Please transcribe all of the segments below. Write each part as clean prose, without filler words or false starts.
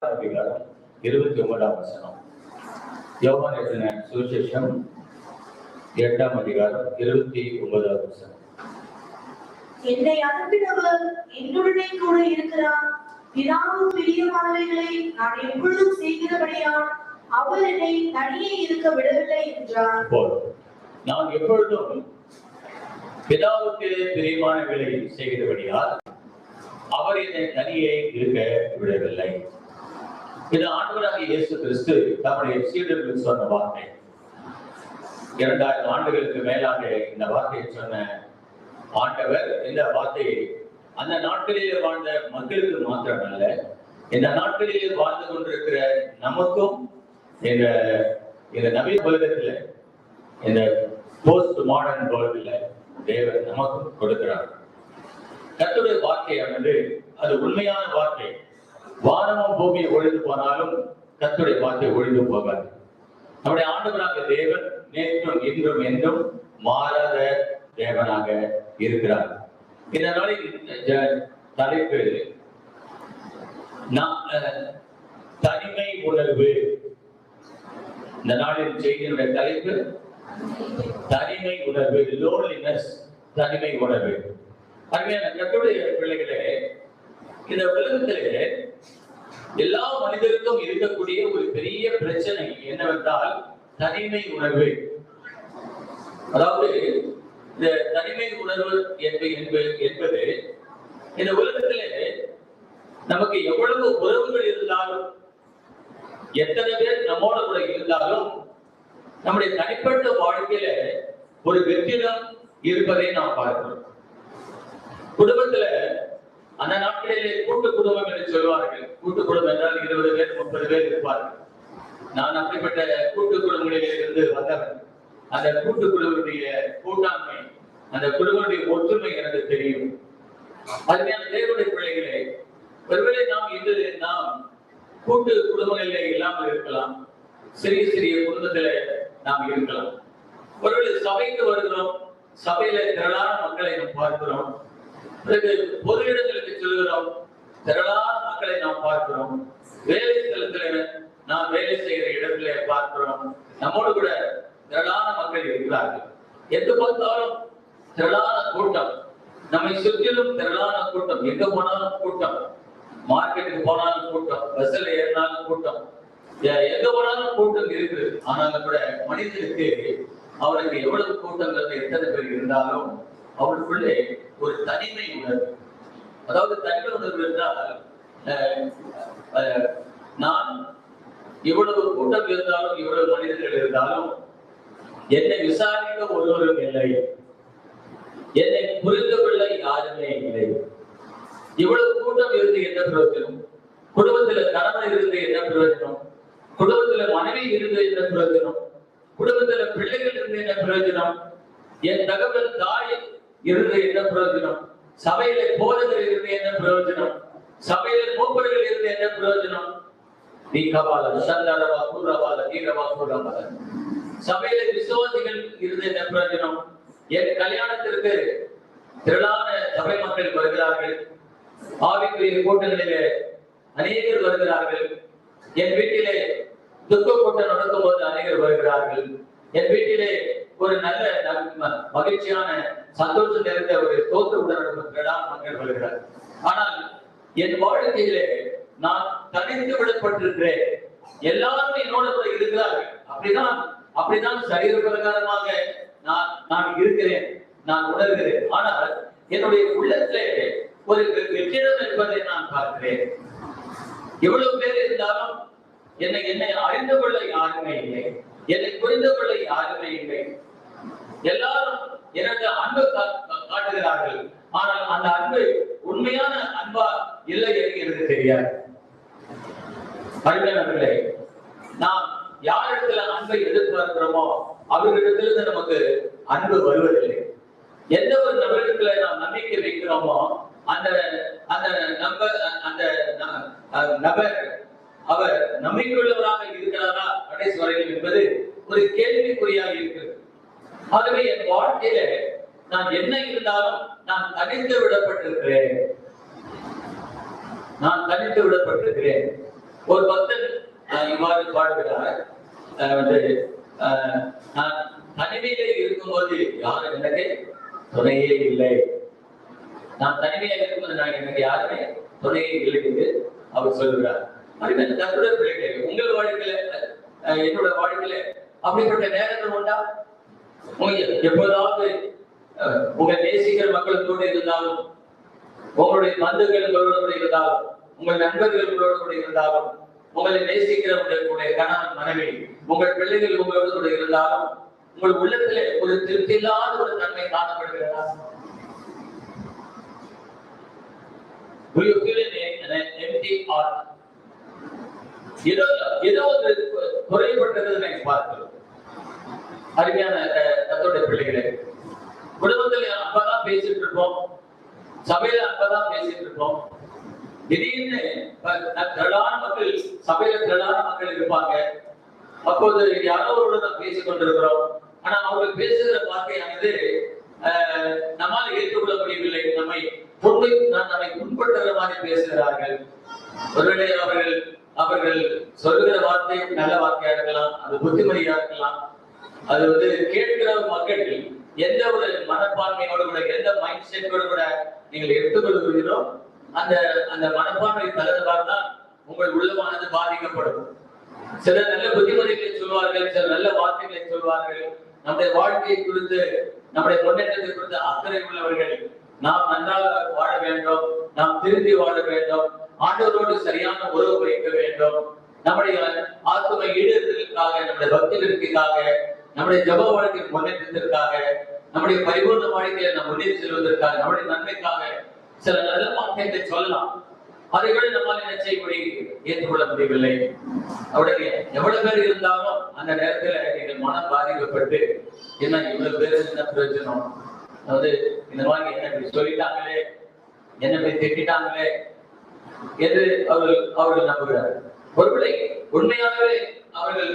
அதிகாரம் 29ஆம் வசனம். யோவான் எழுதின சுவிசேஷம் 8ஆம் அதிகாரம் 29ஆம் வசனம். என்னை அனுப்பினவர் என்னுடனே கூட இருக்கிறார். பிதாவுக்கு பிரியமானவைகளை நான் எப்பொழுதும் செய்கிறபடியால் அவர் என்னை தனியே இருக்க விடவில்லை என்றார். நான் எப்பொழுதும் பிதாவுக்கு பிரியமானவைகளை செய்கிறபடியால் அவர் என்னை தனியே இருக்க விடவில்லை. இது ஆண்டவராகிய இயேசு கிறிஸ்து தம்முடைய சீடர்களுக்கு சொன்ன வார்த்தை. 2000 ஆண்டுகளுக்கு மேலாக இந்த வார்த்தையை சொன்ன ஆண்டவர் இந்த வார்த்தையை அந்த நாட்களிலே வாழ்ந்த மக்களுக்கு மாத்திரமல்ல, இந்த நாட்களிலே வாழ்ந்து கொண்டிருக்கிற நமக்கும் இந்த நவீன உலகத்துல, இந்த போஸ்ட் மாடர்ன் வேர்ல்டுல தேவன் நமக்கும் கொடுக்கிறார். கர்த்தருடைய வார்த்தையானது அது உண்மையான வார்த்தை. வானமும் பூமியை ஒழிந்து போனாலும் கர்த்தருடைய வார்த்தை ஒழிந்து போகாது. நம்முடைய ஆண்டவராக தேவன் நேற்றும் இன்றும் என்றும் மாறாத தேவனாக இருக்கிறார். இந்த நாளின் தலைப்பு தனிமை உணர்வு. இந்த நாளின் செய்தியுடைய தலைப்பு தனிமை உணர்வு, லோன்லினஸ், தனிமை உணர்வு. அருமையான கர்த்தருடைய பிள்ளைகளே, இந்த உலகத்திலே எல்லா மனிதருக்கும் இருக்கக்கூடிய ஒரு பெரிய பிரச்சனை என்னவென்றால் தனிமை உணர்வு. அதாவது இந்த தனிமை உணர்வு என்பது இந்த உலகத்திலே நமக்கு எவ்வளவு உறவுகள் இருந்தாலும், எத்தனை பேர் நம்மோட கூட இருந்தாலும், நம்முடைய தனிப்பட்ட வாழ்க்கையில ஒரு வெற்றிடம் இருப்பதை நாம் பார்க்கிறோம். குடும்பத்துல அந்த நாட்களிலே கூட்டு குடும்பம் என்று சொல்வார்கள். கூட்டு குடும்பம் என்றால் 20 பேர் 30 பேர் இருப்பார்கள். நான் அப்படிப்பட்ட கூட்டு குடும்பங்களில் இருந்து வந்தவன். அந்த கூட்டு குடும்பத்துடைய கூட்டாண்மை, அந்த குடும்பத்துடைய ஒற்றுமை எனக்கு தெரியும். அதுமையான தேவனுடைய பிள்ளைகளே, ஒருவேளை நாம் கூட்டு குடும்பங்களிலே இல்லாமல் இருக்கலாம், சிறிய சிறிய குடும்பத்தில நாம் இருக்கலாம். ஒருவேளை சபைக்கு வருகிறோம், சபையில திரளான மக்களை நாம் பார்க்கிறோம். பொது இடங்களுக்கு செல்கிறோம், திரளான மக்களை நாம் பார்க்கிறோம். வேலை ஸ்தலத்துல நாம் வேலை செய்கிற இடத்துல பார்க்கிறோம், நம்மோடு கூட திரளான மக்கள் இருக்கிறார்கள். எங்கு பார்த்தாலும் திரளான கூட்டம், நம்மை சுற்றிலும் திரளான கூட்டம், எங்க போனாலும் கூட்டம், மார்க்கெட்டுக்கு போனாலும் கூட்டம், பஸ்ல ஏறினாலும் கூட்டம், எங்க போனாலும் கூட்டம் இருக்குது. ஆனாலும் கூட மனிதனுக்கு அவருக்கு எவ்வளவு கூட்டங்கள் எத்தனை பேர் இருந்தாலும் அவருக்குள்ளே ஒரு தனிமை உணர்வு. அதாவது தனிமை உணர்வு என்றால், நான் இவ்வளவு கூட்டம் இருந்தாலும், இவ்வளவு மனிதர்கள் இருந்தாலும் என்னை விசாரிக்க ஒருவரும் இல்லை, என்னை புரிந்து கொள்ள யாருமே இல்லை. இவ்வளவு கூட்டம் இருந்து என்ன பிரயோஜனம்? குடும்பத்துல கணவன் இருந்து என்ன பிரயோஜனம்? குடும்பத்துல மனைவி இருந்து என்ன பிரயோஜனம்? குடும்பத்துல பிள்ளைகள் இருந்து என்ன பிரயோஜனம்? என் தகவல் தாய் இருந்து என்ன பிரயோஜனம்? சபையில போதகர் இருந்து என்ன பிரயோஜனம்? சபையில மூப்பர்கள் இருந்து என்ன பிரயோஜனம்? சபையில விசுவாசிகள் இருந்து என்ன பிரயோஜனம்? என் கல்யாணத்திற்கு திரளான சபை மக்கள் வருகிறார்கள், ஆவிக்குரிய கூட்டங்களிலே அநேகர் வருகிறார்கள். என் வீட்டிலே துக்க கூட்டம் நடக்கும் போது அநேகர் வருகிறார்கள். என் வீட்டிலே ஒரு நல்ல மகிழ்ச்சியான சந்தோஷம் நிறைந்த ஒரு தோற்றத்துடன் மக்கள் வருகிறார். ஆனால் என் வாழ்க்கையிலே நான் தனித்து விடப்பட்டிருக்கிறேன். எல்லாரும் என்னோட கூட இருக்கிறார்கள். அப்படிதான் சரீர பிரகாரமாக நான் இருக்கிறேன், நான் உணர்கிறேன். ஆனால் என்னுடைய உள்ளத்திலே ஒரு வெற்றிடம் என்பதை நான் பார்க்கிறேன். எவ்வளவு பேர் இருந்தாலும் என்னை அறிந்து கொள்ள யாருமே இல்லை, என்னை புரிந்து கொள்ள யாருமே இல்லை. எல்லாரும் எனக்கு அன்பு காட்டுகிறார்கள், ஆனால் அந்த அன்பு உண்மையான அன்பா இல்லை எனக்கு தெரியாது. அருமையானவர்களே, நாம் யாரிடத்துல அன்பை எதிர்பார்க்கிறோமோ அவர்களிடத்திலிருந்து நமக்கு அன்பு வருவதில்லை. எந்த ஒரு நபரிடத்துல நாம் நம்பிக்கை வைக்கிறோமோ அந்த நபர் அவர் நம்பிக்கையுள்ளவராக இருக்கிறாரா கடைசி வரையில் என்பது ஒரு கேள்விக்குறியாக இருக்கிறது. ஆகவே என் வாழ்க்கையில நான் என்ன இருந்தாலும் நான் தனித்து விடப்பட்டிருக்கிறேன். ஒரு பக்தன் இவ்வாறு பாடுகிறார், வந்து நான் தனிமையிலே இருக்கும்போது யாரும் எனக்கு துணையே இல்லை. நான் தனிமையாக இருக்கும்போது எனக்கு யாருமே துணையே இல்லை என்று அவர் சொல்கிறார். கர்த்தருடைய பிள்ளைகளே, உங்கள் வாழ்க்கையில என்னோட வாழ்க்கையில அப்படிப்பட்ட நேரங்கள் உண்டா? எப்போதாவது உங்க நேசிக்கிற மக்களுக்கூட இருந்தாலும், உங்களுடைய பந்துகளோடு இருந்தாலும், உங்கள் நண்பர்களோடு கூட இருந்தாலும், உங்களை நேசிக்கிறவங்களுடைய கணவன் மனைவி, உங்கள் பிள்ளைகள் உங்களோடு கூட இருந்தாலும், உங்கள் உள்ளத்திலே ஒரு திருப்தி இல்லாத ஒரு தன்மை காணப்படுகிறதா? Do you feel an empty heart? ஏதோ ஒரு குறைபட்டது பார்க்கிறோம். அருமையான கர்த்தருடைய பிள்ளைகளே, குடும்பத்தில் அப்பதான் பேசிட்டு இருப்போம், சபையில அப்பதான் பேசிட்டு இருப்போம். திடீர்னு திரளான மக்கள், சபையில திரளான மக்கள் இருப்பாங்க. அப்போது யாரோடு நாம் பேசிக் கொண்டிருக்கிறோம். ஆனா அவர்கள் பேசுகிற வார்த்தையானது நம்மால் ஏற்றுக்கொள்ள முடியவில்லை. நம்மை புண்படுத்துகிற மாதிரி பேசுகிறார்கள். ஒருவேளை அவர்கள் சொல்லுகிற வார்த்தை நல்ல வார்த்தையா இருக்கலாம், அது புத்திமதியா இருக்கலாம். அது வந்து கேட்கிற மக்கள் எந்த ஒரு மனப்பான்மையோடு கூட, எந்த மைண்ட் செட்டோடு கூட நீங்கள் எடுத்துக்கொள்கிறீர்களோ அந்த மனப்பான்மை தகுந்தவாறுதான் உங்கள் உள்ளமானது பாதிக்கப்படும். சிலர் நல்ல புத்திமதிகளை சொல்வார்கள், சில நல்ல வார்த்தைகளை சொல்வார்கள். நம்முடைய வாழ்க்கையை குறித்து, நம்முடைய முன்னேற்றத்தை குறித்து அக்கறை உள்ளவர்கள். நாம் நன்றாக வாழ வேண்டும், நாம் திருந்தி வாழ வேண்டும், ஆண்டவரோடு சரியான உறவு வைக்க வேண்டும், நம்முடைய ஆத்தும ஈடுதலுக்காக, நம்முடைய பக்தி விருத்திக்காக, நம்முடைய ஜப வாழ்க்கை முன்னேற்றத்திற்காக, நம்முடைய பரிபூர்ண வாழ்க்கையை நாம் முன்னேறி செல்வதற்காக, நம்முடைய நன்மைக்காக சில நல்ல வார்த்தைகளை சொல்லலாம். அதை விட நம்மால் என்ன செய்ய ஏற்றுக்கொள்ள முடியவில்லை. அவருடைய எவ்வளவு பேர் இருந்தாலும் அந்த நேரத்துல எங்கள் மனம் பாதிக்கப்பட்டு, என்ன இவ்வளவு பேர் என்ன பிரயோஜனம், அதாவது இந்த மாதிரி என்ன இப்படி சொல்லிட்டாங்களே, என்ன இப்படி திட்டாங்களே என்று அவர்கள் நம்புகிறார். ஒருவேளை உண்மையாகவே அவர்கள்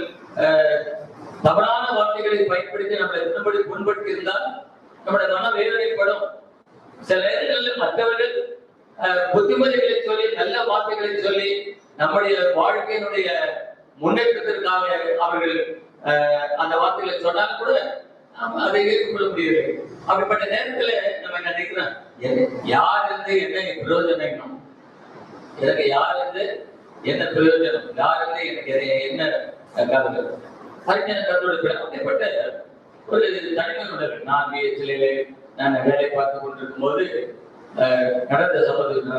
தவறான வார்த்தைகளை பயன்படுத்தி நம்மளை புண்படுத்தி இருந்தால் நம்முடைய மனம் வேதனைப்படும். சில நேரங்களில் மற்றவர்கள் புத்திமதிகளை சொல்லி, நல்ல வார்த்தைகளை சொல்லி, நம்முடைய வாழ்க்கையினுடைய முன்னேற்றத்திற்காக அவர்கள் அந்த வார்த்தைகளை சொன்னாலும் கூட அதை ஏற்றுக்கொள்ள முடியவில்லை. அப்படிப்பட்ட நேரத்துல நம்ம என்ன நினைக்கிறோம், யார் இருந்து என்ன பிரயோஜனம், எனக்கு யார் இருந்து என்ன பிரயோஜனம், யார் இருந்து எனக்கு என்ன அப்படிப்பட்ட ஒரு தனிமை உணர்வு. நான் பிஹெச்ல நான் வேலை பார்த்து கொண்டிருக்கும் போது நடந்த சம்பவத்துக்கு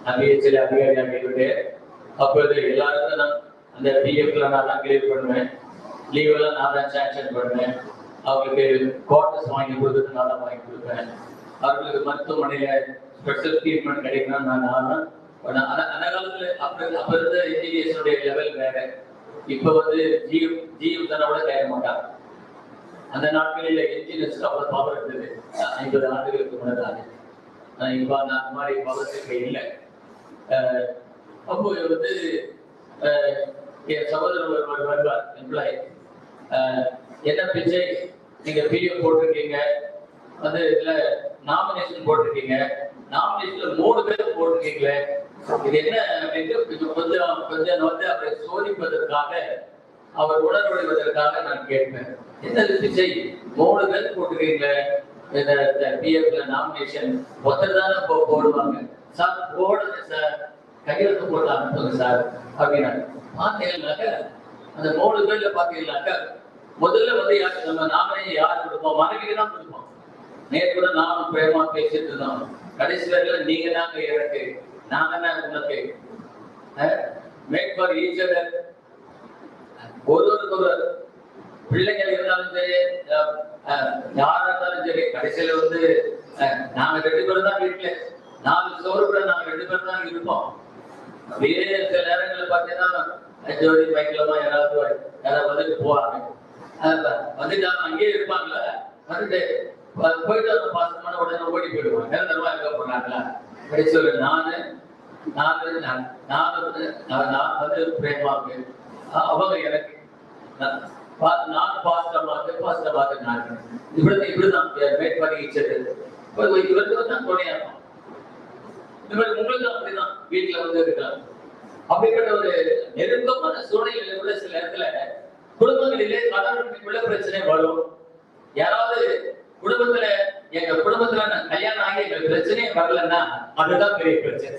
நான் பிஹெச்ல அதிகாரியாக இருந்தேன். அப்போது எல்லாருக்கும் நான் அந்த பிஎஃப்ல நான் தான் கிளியர் பண்ணுவேன், லீவ் எல்லாம் நான் தான் சாங்ஷன் பண்ணுவேன், அவங்களுக்கு குவார்டர்ஸ் வாங்கி கொடுத்து நான் தான் வாங்கி கொடுப்பேன், அவர்களுக்கு மருத்துவமனையில ஸ்பெஷல் ட்ரீட்மெண்ட் கிடைக்கணும் நான் தான். அந்த காலத்துல அப்ப இருந்த இன்ஜினியர்ஸுடைய லெவல் வேற. இப்ப வந்து ஜிஎம் தானோட கேட்க மாட்டாங்க. அந்த நாட்களில் இன்ஜினியர்ஸ்க்கு அவ்வளவு பவர் இருந்தது. 50 ஆண்டுகளுக்கு முன்னதாக. இப்ப அந்த மாதிரி பவர் இல்லை. அப்போ வந்து என் சகோதரர் ஒருவர் வருவார், எம்ப்ளாயி. என்ன பிச்சை, நீங்க பிஎஃப் போட்டிருக்கீங்க, வந்து இதுல நாமினேஷன் போட்டிருக்கீங்க, நாமினேஷன்ல 3 பேர் போட்டிருக்கீங்களே, இது என்ன அப்படின்னு கொஞ்சம் வந்து அவரை சோதிப்பதற்காக, அவர் உணர்வடைவதற்காக நான் கேட்பேன். என்ன பிச்சை, 3 பேர் போட்டிருக்கீங்களே, பிஎஃப்ல நாமினேஷன் ஒருத்தர் தானே போடுவாங்க சார், போடுங்க சார், கையெழுத்து போட்டு அனுப்புங்க சார் அப்படின்னா பார்த்தீங்கன்னாக்க அந்த 3 பேர்ல பாத்தீங்கன்னாக்க முதல்ல வந்து நம்ம நாமினேஷன் யார் கொடுப்போம், மனைவிக்கு தான் கொடுப்போம். நேற்று கூட நானும் பிரேமா பேசிட்டு இருந்தோம். கடைசி வரையில நீங்க தாங்க எனக்கு, நாங்க தான் உனக்கு. Made for each other. ஒருவருக்கு ஒரு பிள்ளைகள் இருந்தாலும் சரி, யாரா இருந்தாலும் சரி, கடைசியில வந்து நாங்க 2 பேரும் தான் வீட்டுல 4 சோறு கூட நாங்க 2 பேரும் தான் இருப்போம். அப்படியே சில நேரங்களில் பார்த்தீங்கன்னா ஜோடி பைக்கில் யாராவது வந்துட்டு போவாங்க, வந்துட்டு அங்கேயே இருப்பாங்களா, வந்துட்டு போயிட்டு அந்த பாசமான உடனே ஓடி போயிடுவாங்க. நிரந்தரமா இருக்க போனாங்களா, கடைசி ஒரு நான் வந்து பிரேமாவுக்கு, அவங்க எனக்கு, நான் பாஸ்டமாக நான் இப்படிதான் மேட் பண்ணிச்சது. இவருக்கு தான் துணையா இருக்கும். இந்த மாதிரி உங்களுக்கு அப்படிதான் வீட்டுல வந்து இருக்கலாம். அப்படிப்பட்ட ஒரு நெருக்கமான சூழ்நிலையில கூட சில இடத்துல குடும்பங்களிலே கணவனுக்குள்ள பிரச்சனை வரும். யாராவது குடும்பத்துல எங்க குடும்பத்துல நான் கல்யாணம் ஆகி எங்களுக்கு பிரச்சனையே வரலன்னா அதுதான் பெரிய பிரச்சனை.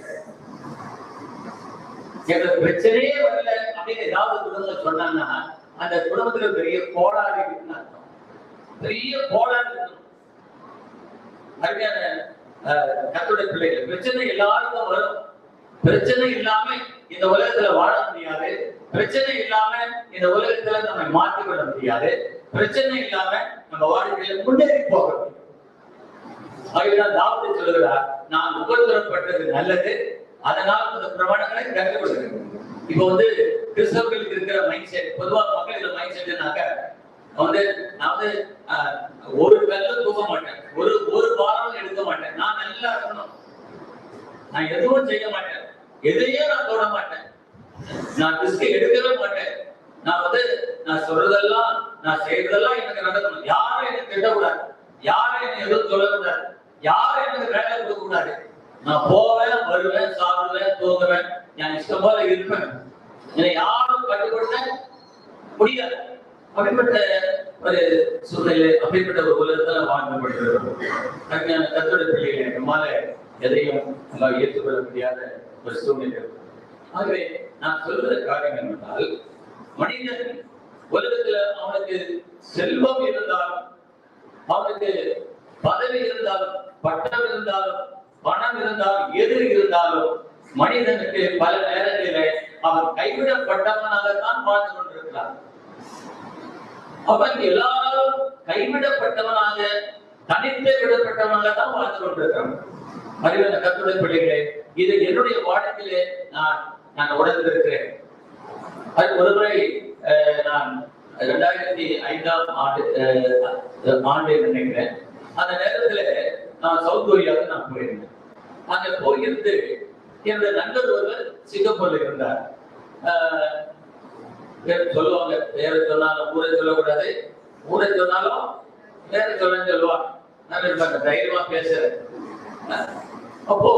எங்களுக்கு பிரச்சனையே வரல அப்படின்னு ஏதாவது குடும்பம் சொன்னாங்கன்னா அந்த குடும்பத்துல பெரிய கோளாறு இருக்குன்னு அர்த்தம். பெரிய கோளாறு இருக்கணும். அருமையான கர்த்தருடைய பிள்ளைகள், பிரச்சனை எல்லாருக்கும் வரும். பிரச்சனை இல்லாம இந்த உலகத்துல வாழ முடியாது. பிரச்சனை இல்லாம இந்த உலகத்துல நம்ம மாற்றிக்கொள்ள முடியாது. பிரச்சனை இல்லாம நம்ம வாழ்க்கையில முன்னேறி போக முடியும். அதுதான் தாவீது சொல்லுகிறார், நான் உபத்திரப்பட்டது நல்லது, அதனால் அந்த பிரமாணங்களை கற்றுக்கொள்கிறேன். இப்போ வந்து கிறிஸ்தவர்களுக்கு இருக்கிற மைண்ட் செட், பொதுவா மக்களுக்கு மைண்ட் செட்னாக்க நான் ஒரு கல்ல தூக்க மாட்டேன், ஒரு வாரம் எடுக்க மாட்டேன், நான் நல்லா இருக்கணும், நான் எதுவும் செய்ய மாட்டேன், எதையும் நான் தொட மாட்டேன், நான் ரிஸ்க் எடுக்கவே மாட்டேன், நான் சொல்றதெல்லாம் நான் செய்யறதெல்லாம் எனக்கு நடக்கணும், யாரும் எனக்கு திட்டக்கூடாது, யாரும் எனக்கு எதுவும் சொல்லக்கூடாது, யாரும் எனக்கு வேலை கொடுக்க கூடாது, நான் போவேன் வருவேன் சாப்பிடுவேன் தூங்குவேன், நான் இஷ்டம் போல இருப்பேன், என்னை யாரும் கட்டுப்படுத்த முடியாது. அப்படிப்பட்ட ஒரு சூழ்நிலை, அப்படிப்பட்ட ஒரு உலகத்தில் வாழ்ந்து கொண்டிருக்கிறோம். அருமையான கர்த்தருடைய பிள்ளைகளை நம்மால எதையும் நம்ம ஏற்றுக்கொள்ள முடியாத ஒரு சூழ்நிலை. ஆகவே நான் சொல்ற காரியம் என்னவென்றால், மனிதன் உலகத்துல அவனுக்கு செல்வம் இருந்தாலும், அவனுக்கு பதவி இருந்தாலும், பட்டம் இருந்தாலும், பணம் இருந்தாலும், எது இருந்தாலும், மனிதனுக்கு பல நேரங்களிலே அவன் கைவிடப்பட்டவனாகத்தான் வாழ்ந்து கொண்டிருக்கிறான். அவன் எல்லாரும் கைவிடப்பட்டவனாக, தனித்து விடப்பட்டவனாக தான் வாழ்ந்து கொண்டிருக்கிறான். அறிவான கர்த்தருடைய பிள்ளைகளே, இது என்னுடைய வாழ்க்கையிலே நான் உணர்ந்திருக்கிறேன். அது ஒருமுறை நான் 2005ஆம் ஆண்டு நினைக்கிறேன். அந்த நேரத்துல நான் சவுத் கொரியாவுக்கு நான் போயிருந்தேன். அங்க போயிருந்து என்னுடைய நண்பர் ஒருவர் சிங்கப்பூர்ல இருந்தார். சொல்லுவாங்க, வேற சொன்னாலும் ஊரை சொல்லக்கூடாது, ஊரை சொன்னாலும் வேற சொல்லுவாங்க. நான் இருப்பாங்க, தைரியமா பேசுறேன். அப்போ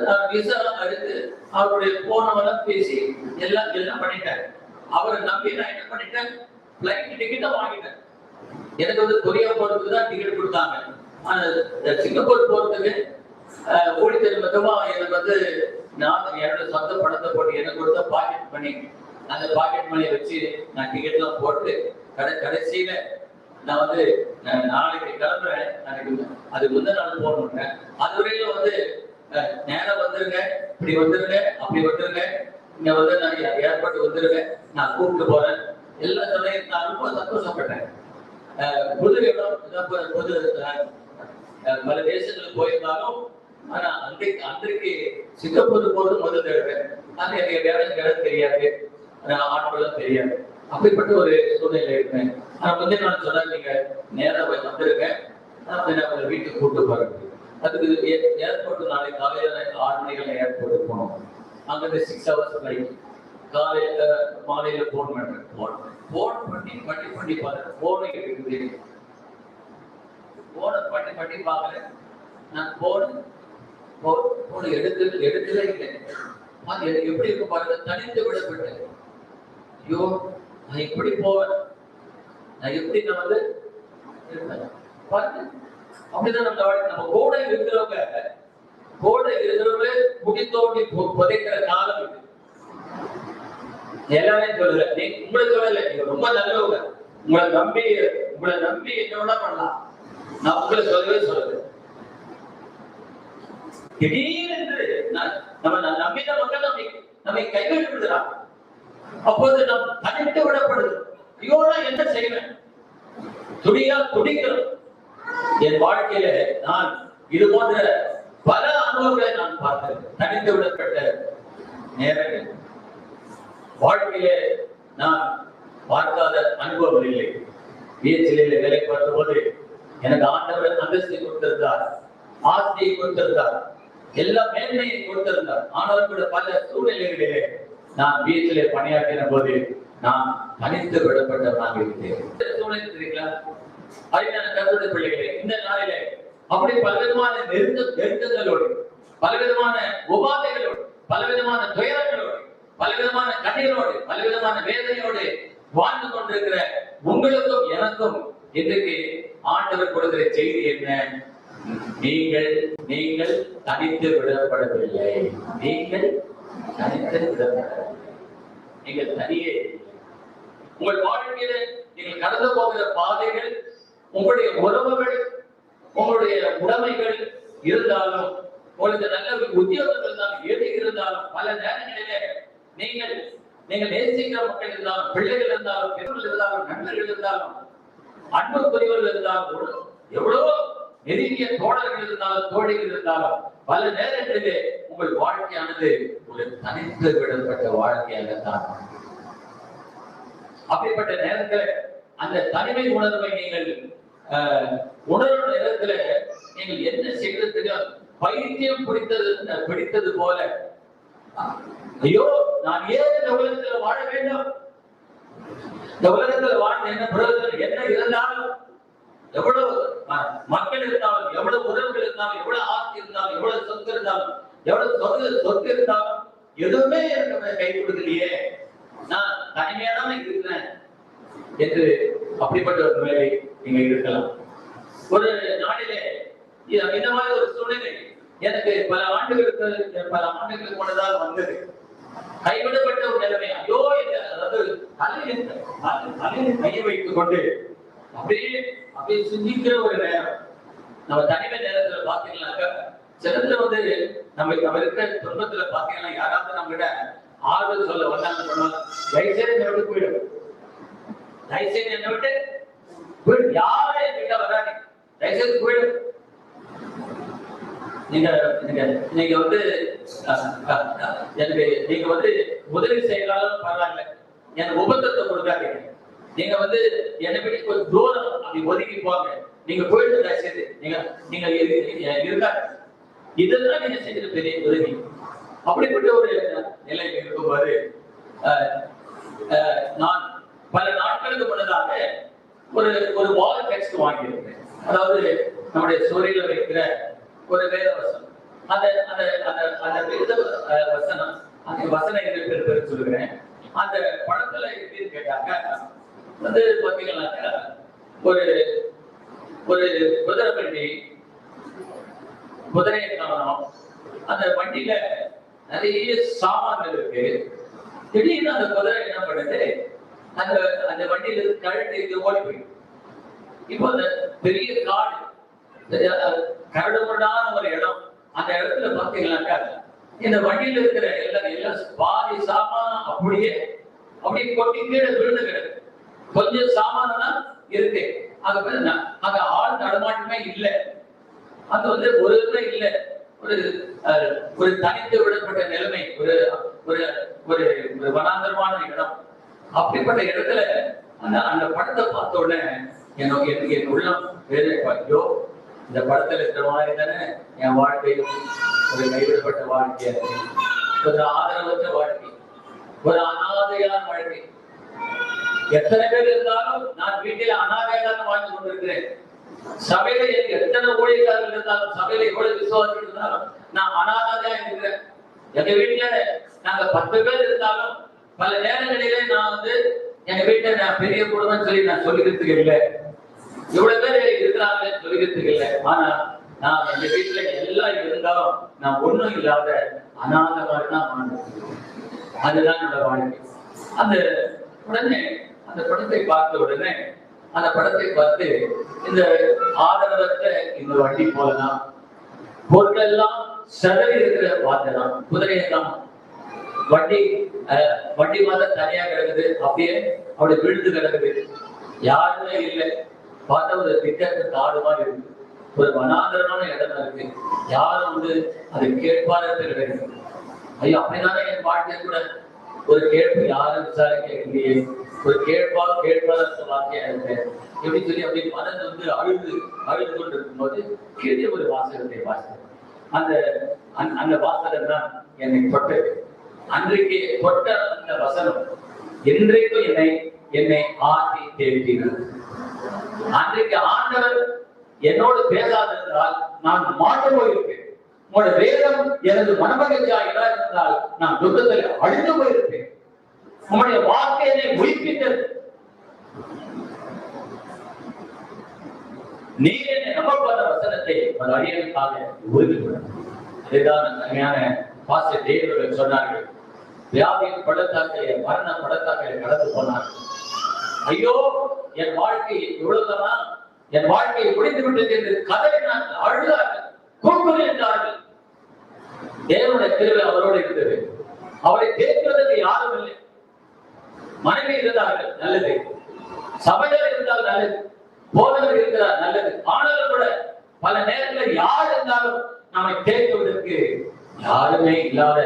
நான் விசா எடுத்து அவருடைய போனவெல்லாம் பேசி எல்லாம் பண்ணிட்டேன். அவரை நம்பி நான் என்ன பண்ணிட்டேன், பிளைட் டிக்கெட்டை வாங்கிட்டேன். எனக்கு கொரியா போறதுக்கு தான் டிக்கெட் கொடுத்தாங்க. ஆனா சிங்கப்பூர் போறதுக்கு ஓடித்தருமத்தமா எனக்கு நான் என்னோட சொந்த பணத்தை போட்டு எனக்கு கொடுத்த பாக்கெட் மணி, அந்த பாக்கெட் மணியை வச்சு நான் டிக்கெட் எல்லாம் போட்டு கடைசியில நான் நாளைக்கு கிளம்புறேன், அது முந்தின நாள் போகணுன்றேன். அது வரையிலும் நேரம் வந்துருங்க, இப்படி வந்துருங்க, அப்படி வந்துருங்க, இங்க நான் ஏற்பாட்டு வந்துருங்க, நான் கூப்பிட்டு போறேன் எல்லாம் சொன்ன. நான் ரொம்ப சந்தோஷப்பட்டேன். புது இடம், புது பல தேசங்களுக்கு போயிருந்தாலும், ஆனா அன்றைக்கு சிங்கப்பூர் போறது முதல் தடவை. அது எனக்கு இடம் தெரியாது, ஆட்களும் தெரியாது. அப்படிப்பட்ட ஒரு சூழ்நிலை இருக்கேன். ஆனா நான் சொன்னா, நீங்க நேரம் வந்துருங்க, நான் வீட்டுக்கு கூப்பிட்டு போறேன். அதுக்கு ஏர்போர்ட் நாளைக்கு காலையில 6 மணிக்கு ஏர்போர்ட் போனோம். அங்கிருந்து 6 hours ஃபிளைட். காலையில மாலையில போன் பண்றேன். போன் பண்ணி பாருங்க, போனை இருக்குது, போனை பண்ணி பாக்குறேன். நான் போன எடுக்கவே இல்லை. அது எப்படி இருக்கு பாருங்க, தனித்து விடப்பட்டேன். ஐயோ, நான் எப்படி போவேன், நான் எப்படி பாருங்க. அப்படிதான் நம்ம கூட இருக்கிறவங்க முடி தோண்டி புதைக்கிற காலம் இருக்கு. எல்லாரையும் சொல்லல, உங்களை சொல்லல, நீங்க ரொம்ப நல்லவங்க, உங்களை நம்பி என்னோட பண்ணலாம். நான் உங்களை சொல்லவே சொல்லல. திடீரென்று நம்ம நம்பின மக்கள் நம்மை கைவிட்டு விடுறாங்க. அப்போது நாம் தனித்து விடப்படுது. ஐயோ, என்ன செய்வேன், துடிக்கிறோம். என் வாழ்க்கையில நான் இது போன்ற பல அனுபவங்களை நான் பார்த்தேன். தனித்து விடப்பட்ட நேரங்கள் வாழ்க்கையில நான் பார்க்காத அனுபவம் இல்லை. பிஹெச்டியில வேலை பார்த்த போது எனக்கு ஆண்டவர் அந்தஸ்தை கொடுத்திருந்தார், ஆஸ்தியை கொடுத்திருந்தார், எல்லா மேன்மையை கொடுத்திருந்தார். ஆனாலும் கூட பல சூழ்நிலைகளிலே நான் பிஹெச்டியில பணியாற்றின போது நான் தனித்து விடப்பட்டவனாக இருக்கிறேன். சூழ்நிலை தெரியுங்களா? அறிஞான கர்த்தருடைய பிள்ளைகளே, இந்த நாளிலே அப்படி பலவிதமான நெருக்கங்களோடு, பலவிதமான உபாதைகளோடு, பலவிதமான துயரங்களோடு பலவிதமான கண்ணீரோடு பலவிதமான வேதனையோடு வாழ்ந்து கொண்டிருக்கிற உங்களுக்கும் எனக்கும் இன்றைக்கு ஆண்டவர் கொடுக்கிற செய்தி என்ன? நீங்கள் தனித்து விடப்படவில்லை. நீங்கள் தனித்து விடப்படவில்லை. நீங்கள் தனியே. உங்கள் வாழ்க்கையில நீங்கள் கடந்து போகிற பாதைகள், உங்களுடைய உறவுகள், உங்களுடைய உடைமைகள் இருந்தாலும், உங்களுக்கு நல்ல உத்தியோகம் இருந்தாலும், எது இருந்தாலும், பல நேரங்களிலே நீங்கள் நேசிக்கிற மக்கள் இருந்தாலும், பிள்ளைகள் இருந்தாலும், பெற்றோர்கள் இருந்தாலும், நண்பர்கள் இருந்தாலும், அன்புக்குரியவர்கள் இருந்தாலும், எவ்வளவோ நெருங்கிய தோழர்கள் இருந்தாலும், தோழிகள் இருந்தாலும், பல நேரங்களிலே உங்கள் வாழ்க்கையானது ஒரு தனித்து விடப்பட்ட வாழ்க்கையாகத்தான். அப்படிப்பட்ட நேரத்துல அந்த தனிமை உணர்வை நீங்கள் உணர்வு நேரத்துல நீங்கள் என்ன செய்யறதுக்கு பைத்தியம் பிடித்தது போல, ஐயோ நான் ஏன் இந்த உலகத்துல வாழ வேண்டும், இந்த உலகத்துல வாழ்ந்த என்ன பிரயோஜனம், என்ன இருந்தாலும், எவ்வளவு மக்கள் இருந்தாலும், எவ்வளவு உறவுகள் இருந்தாலும், எவ்வளவு ஆட்சி இருந்தாலும், எவ்வளவு சொத்து இருந்தாலும், எவ்வளவு சொத்து இருந்தாலும், எதுவுமே எனக்கு கை கொடுக்கலையே, நான் தனிமையா தானே இருக்கிறேன் என்று அப்படிப்பட்ட ஒரு நிலையை நீங்க இருக்கலாம். ஒரு நாளிலே இந்த மாதிரி ஒரு சூழ்நிலை எனக்கு பல ஆண்டுகளுக்கு முன்னதாக வந்தது. கைவிடப்பட்ட ஒரு நிலைமை. ஐயோ, அதாவது தலையில் கையை வைத்துக் கொண்டு அப்படியே சிந்திக்கிற ஒரு நேரம். நம்ம தனிமை நேரத்துல பாத்தீங்கன்னாக்கா, சிலத்துல நம்ம இருக்கிற துன்பத்துல பாத்தீங்கன்னா, யாராவது நம்ம கிட்ட ஆறுதல் சொல்ல வந்தாங்க சொன்னாலும், தயவுசெய்து என்னை விட்டு போயிடும், தயவுசெய்து என்னை விட்டு போயிடும், யாரும் என்கிட்ட வராது, தயவுசெய்து போயிடும். நீங்க எனக்கு நீங்க உதவி செய்யலாம் பரவாயில்ல, எனக்கு உபத்திரத்தை கொடுக்காதீங்க, நீங்க என்னை விட்டு கொஞ்சம் தூரம் அப்படி ஒதுக்கி போங்க, நீங்க போயிட்டு தயவுசெய்து நீங்க இருக்காது. இதெல்லாம் நீங்க செஞ்ச பெரிய உதவி. அப்படிப்பட்ட ஒரு நிலையில் இருக்கும்போது நான் பல நாட்களுக்கு முன்னதாக ஒரு வால் டெக்ஸ்ட் வாங்கியிருக்கேன். அதாவது நம்முடைய சூரியல வைக்கிற ஒரு வேத வசனம். அந்த வேத வசனம், அந்த வசனம் என்ன பேர் சொல்லுகிறேன். அந்த படத்துல எப்படின்னு கேட்டாங்க, பாத்தீங்கன்னாக்கா ஒரு குதிரை வண்டி, குதிரையை காணோம், அந்த வண்டியில நிறைய சாமான்கள் இருக்கு. திடீர்னு அந்த குதிரை என்ன பண்ணுது, அந்த வண்டியில கழட்டி ஓடி போயிடும். இப்போ அந்த பெரிய காடு, கரடுமுரடான ஒரு இடம், அந்த இடத்துல பாத்தீங்கன்னாக்கா இந்த வண்டியில இருக்கிற எல்லாம் பாதி சாமான் அப்படியே கொட்டி கீழே விழுந்து கிடக்கு. கொஞ்சம் சாமான் தான் இருக்கு. அங்க ஆள் நடமாட்டமே இல்லை, அது ஒரு இதுமே இல்லை. ஒரு தனித்து விடப்பட்ட நிலைமை, ஒரு வனாந்தரமான இடம். அப்படிப்பட்ட இடத்துல அந்த படத்தை பார்த்த உடனே என் உள்ளம் ஐயோ, இந்த படத்துல இருக்கிற மாதிரி தானே என் வாழ்க்கை ஒரு கைவிடப்பட்ட வாழ்க்கையா இருக்கு, ஒரு ஆதரவற்ற வாழ்க்கை, ஒரு அனாதையான வாழ்க்கை. எத்தனை பேர் இருந்தாலும் நான் வீட்டில அனாதையாக வாழ்ந்து கொண்டிருக்கிறேன். சபையில எனக்கு எத்தனை ஊழியர்கள் இருந்தாலும், சபையில எவ்வளவு விசுவாசம் இருந்தாலும் நான் அனாதையா இருக்கிறேன். எங்க வீட்டுல நாங்க 10 பேர் இருந்தாலும் பல நேரங்களிலே நான் எங்க வீட்டுல நான் பெரிய குடும்பம் சொல்லி நான் சொல்லிக்கிறதுக்கு இல்லை, இவ்வளவு பேர் இருக்கிறாங்களே சொல்லிக்கிறதுக்கு இல்லை. ஆனா நான் எங்க வீட்டுல எல்லாம் இருந்தாலும் நான் ஒண்ணும் இல்லாத அனாதை தான். அதுதான் என்னோட வாழ்க்கை. அந்த உடனே அந்த படத்தை பார்த்த உடனே அந்த படத்தை பார்த்து இந்த ஆதரவற்ற இந்த வண்டி போலதான், பொருட்கள் எல்லாம் சதறி இருக்கிற வார்த்தைதான், குதிரையெல்லாம் வண்டி மாதிரி தனியா கிடக்குது, அப்படியே அப்படி விழுந்து கிடக்குது, யாருமே இல்லை. பார்த்தா ஒரு திட்டத்து காடு மாதிரி இருக்கு, ஒரு வனாந்தரமான இடம் இருக்கு, யாரும் அது கேட்பாரே கிடையாது. ஐயோ, அப்படிதானே என் வாழ்க்கை கூட ஒரு கேட்பு யாரும் விசாரிக்க இல்லையே, ஒரு கேட்பாத வார்த்தையா இருக்கு எப்படி சொல்லி அப்படி மனது அழுது கொண்டு இருக்கும்போது கீழே ஒரு வாசகத்தை வாசித்தேன். அந்த வாசகம் தான் என்னை தொட்டது. அன்றைக்கு தொட்ட அந்த வசனம் இன்றைக்கும் என்னை ஆட்டி தேடினார். அன்றைக்கு ஆண்டவர் என்னோடு பேசாதிருந்தால் நான் மாண்டு போயிருப்பேன். உங்களுடைய வேதம் எனது மனமகிழ்ச்சியாக இருந்தால் நான் துக்கத்தில் அழிந்து போயிருப்பேன். உங்களுடைய வார்த்தை என்னை உயிர்ப்பித்தது. நீர் என்னை நம்பப்பட்ட வசனத்தை ஒரு அடியனுக்காக உறுதிப்படும். அதுதான் அருமையான பாஸ்டர் தேவர்கள் சொன்னார்கள். வியாதியின் பள்ளத்தாக்கிலே, மரண பள்ளத்தாக்கிலே கடந்து போனார்கள். ஐயோ, என் வாழ்க்கை இவ்வளவுதானா, என் வாழ்க்கையை முடிந்து விட்டது என்று கதறினார்கள், அழுதார்கள், கூக்குரல் என்றார்கள். தேவனுடைய கிருபை அவரோடு இருந்தது. அவரை தேற்றுவதற்கு யாரும் இல்லை. மனைவி இருந்தார்கள், நல்லது. சபையில் இருந்தால் நல்லது. போதகர் இருக்கிறார், நல்லது. ஆனாலும் கூட பல நேரங்களில் யார் இருந்தாலும் நம்மை தேற்றுவதற்கு யாருமே இல்லாத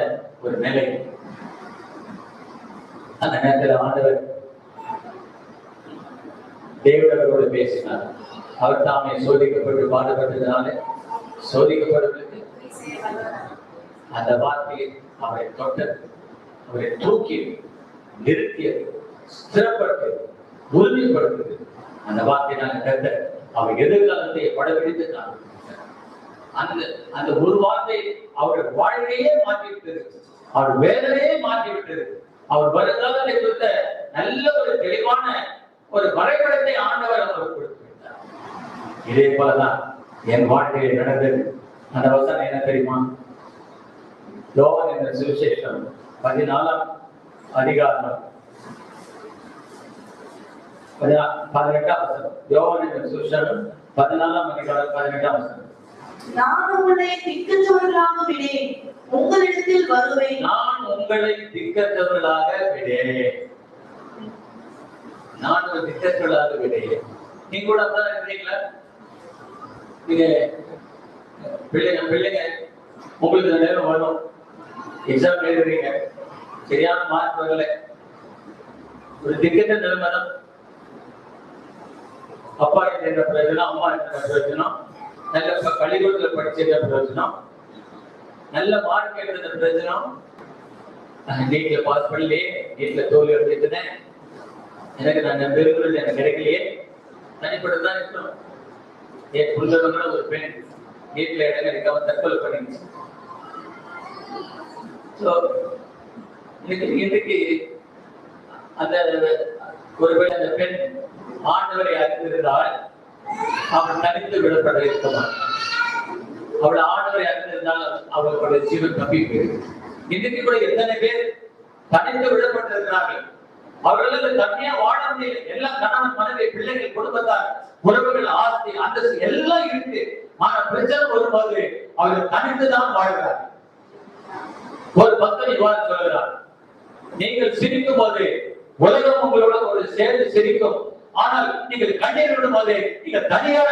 ஒரு நிலை. அந்த நேரத்தில் ஆண்டவர் தேவனோடு பேசினார். அவர் தாமே சோதிக்கப்பட்டு பாடுபட்டதுனால சோதிக்கப்படுவதற்கு அந்த வார்த்தையை அவரை தொட்டது, அவரை தூக்கி நிறுத்தியது, ஸ்திரப்பட்டது, உறுதிப்படுத்தது. அந்த வார்த்தையினால கத்த அவர் எதிர்காலத்தை படப்பிடித்து அந்த ஒரு வார்த்தை அவருடைய வாழ்க்கையே மாற்றிவிட்டது, அவர் வேதனையே மாற்றிவிட்டது. அவர் வருங்காலத்தை குறித்த நல்ல ஒரு தெளிவான ஒரு வரைபடத்தை ஆண்டவர் அவர் கொடுத்திருந்தார். இதே போலதான் என் வாழ்க்கையில் நடந்தது. அந்த வசனம் என்ன தெரியுமா? யோவான் என்ற சுவிசேஷம் 14ஆம் அதிகாரம் 18ஆம் வசனம். யோவான் என்ற சுவிசேஷம் 14ஆம் அதிகாரம் 18ஆம் வசனம். நான் உங்களை திக்கற்றவர்களாக விடேன், உங்களிடத்தில் வருவேன். நான் உங்களை திக்கற்றவர்களாக விடேன். நான் ஒரு திக்கற்றவர்களாக விடேன். நீங்க கூட அப்படிதான் இருக்கிறீங்களா? நீங்க பிள்ளைங்க உங்களுக்கு இந்த நேரம் வரும், எக்ஸாம் எழுதுறீங்க, சரியான மார்க் வரல, ஒரு திக்கற்ற நிலைமை தான். அப்பா என்ற பிரயோஜனம், அம்மா என்ற பிரயோஜனம், நல்ல பள்ளிக்கூடத்துல படிச்ச பிரயோஜனம், நல்ல மார்க் எடுத்த பிரயோஜனம், நீட்ல பாஸ் பண்ணலையே, நீட்ல தோல்வி எடுத்துட்டேன், எனக்கு நான் பெருங்குறது எனக்கு கிடைக்கலையே, தனிப்பட்டதான் இருக்கணும். என் புரிஞ்சவங்க ஒரு பெண் நீட்ல இடம் கிடைக்காம தற்கொலை பண்ணிடுச்சு. இன்னைக்கு அந்த ஒருவேளை அந்த பெண் ஆண்டவரை அறிந்திருந்தால் அவள் தனித்து விடப்பட இருக்கமா? அவள் ஆண்டவரை அறிந்திருந்தால் அவர்களுடைய ஜீவன் தப்பி போயிருக்கு. இன்னைக்கு கூட எத்தனை பேர் தனித்து விடப்பட்டிருக்கிறார்கள். அவர்கள் தனியா வாழ முடியல. எல்லாம் கணவன், மனைவி, பிள்ளைகள், குடும்பத்தார், உறவுகள், ஆஸ்தி, அந்தஸ்து எல்லாம் இருக்கு. ஆனா பிரச்சனை வரும்போது அவர்கள் தனித்துதான் வாழ்கிறார்கள். ஒரு பக்தன் இவ்வாறு சொல்கிறார், நீங்கள் சிரிக்கும் போது உலகம் உங்களோட ஒரு சேர்ந்து சிரிக்கும், ஆனால் நீங்கள் கண்ணீர் விடும் போது நீங்க தனியான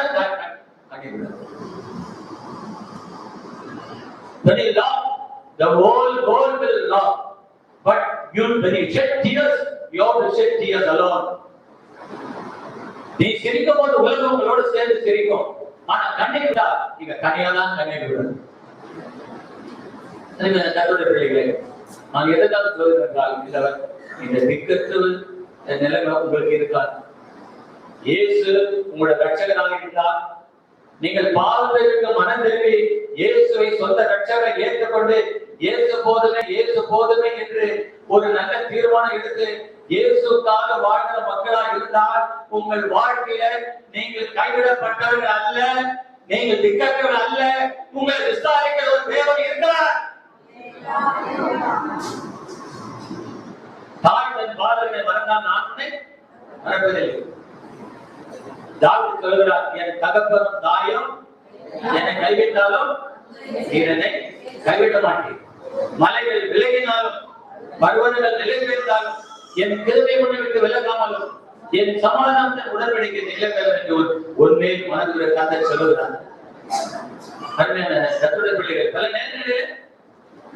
கண்ணீர் விடும். When you laugh, the whole world will laugh. But when you shed tears, you have to shed tears alone. நீ சிரிக்கும் போது உலகம் உங்களோட சேர்ந்து சிரிக்கும், ஆனா கண்ணீர் விட்டா நீங்க தனியாதான் கண்ணீர் விடும். கர்த்தருடைய பிள்ளைகளே, நான் எதற்காக சொல்கிறேன் என்றால், இந்த திக்கற்ற நிலைமை உங்களுக்கு இருக்காது. இயேசு உங்களுடைய ரட்சகராக இருந்தால், நீங்கள் பாவத்திற்கு மனம் திரும்பி இயேசுவை சொந்த ரட்சகரை ஏற்றுக்கொண்டு இயேசு போதுமே என்று ஒரு நல்ல தீர்மானம் எடுத்து இயேசுக்காக வாழ்கிற மக்களாக இருந்தால், உங்கள் வாழ்க்கையில நீங்கள் கைவிடப்பட்டவர்கள் அல்ல, நீங்கள் திக்கற்றவர்கள் அல்ல, உங்களை விசாரிக்கிற ஒரு தேவன் இருக்கிறார். தாய் தன் பாதங்களை மறந்தால் நான் உன்னை மறப்பதில்லை. தாவீது சொல்கிறார், என் தகப்பனும் தாயும் என்னை கைவிட்டாலும் என்னை கைவிட மாட்டேன். மலைகள் விலகினாலும் பர்வதங்கள் நிலை பெயர்ந்தாலும் என் கிருபை உன்னை விட்டு விலகாமலும் என் சமாதானத்தை உடன்படிக்கை நிலைபெறும் என்று ஒன்றே மனதுரை கதை சொல்லுகிறார். கர்த்தருடைய பிள்ளைகள், பல நேரங்களில்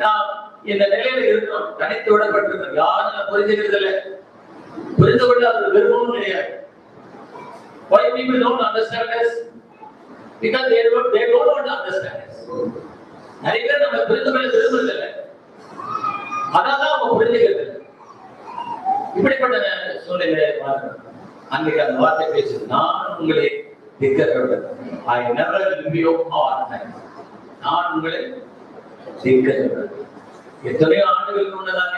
நாம் இந்த நிலையில இருக்கிறோம், தனித்து விடப்பட்டிருக்கிறோம், யாரும் புரிஞ்சுக்கிறது இல்லை, புரிந்து கொள்ள அது விருப்பமும் கிடையாது. Why people don't understand us? Because they don't want to understand us. நிறைய பேர் நம்ம புரிந்து கொள்ள விரும்புறது இல்லை, அதான் அவங்க புரிஞ்சுக்கிறது. இப்படிப்பட்ட சூழ்நிலை அன்றைக்கு அந்த வார்த்தை பேசுது, நான் உங்களை திக்கற்றவர்கள், I never leave you or நான் உங்களை தீர்க்க சொல்றேன். எத்தனையோ ஆண்டுகளுக்கு முன்னதாக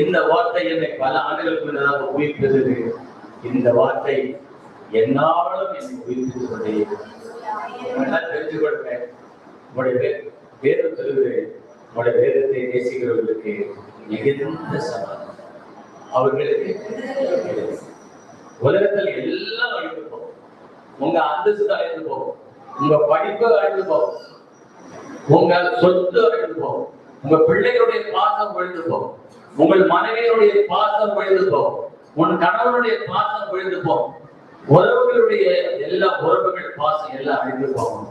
இந்த வார்த்தை என்னை பல ஆண்டுகளுக்கு முன்னதாக உயிர்த்தது. இந்த வார்த்தை என்னாலும் என்னை உயிர்த்து கொண்டே தெரிஞ்சு கொடுப்பேன். உங்களுடைய வேதம் சொல்லுகிறேன், உங்களுடைய வேதத்தை நேசிக்கிறவர்களுக்கு மிகுந்த சமாதானம். அவர்களுக்கு உலகத்தில் எல்லாம் அழிந்து போகும். உங்க அந்தஸ்து அழிந்து போகும், உங்க படிப்பு அழிந்து போகும், உங்க சொத்து அழிந்து போகும், உங்க பிள்ளைகளுடைய பாசம் ஒழிந்து போகும், உங்கள் மனைவியுடைய பாசம் ஒழிந்து போகும், உன் கணவனுடைய பாசம் ஒழிந்து போகும், உறவுகளுடைய எல்லா உறவுகள் பாசம் எல்லாம் அழிந்து போகும்.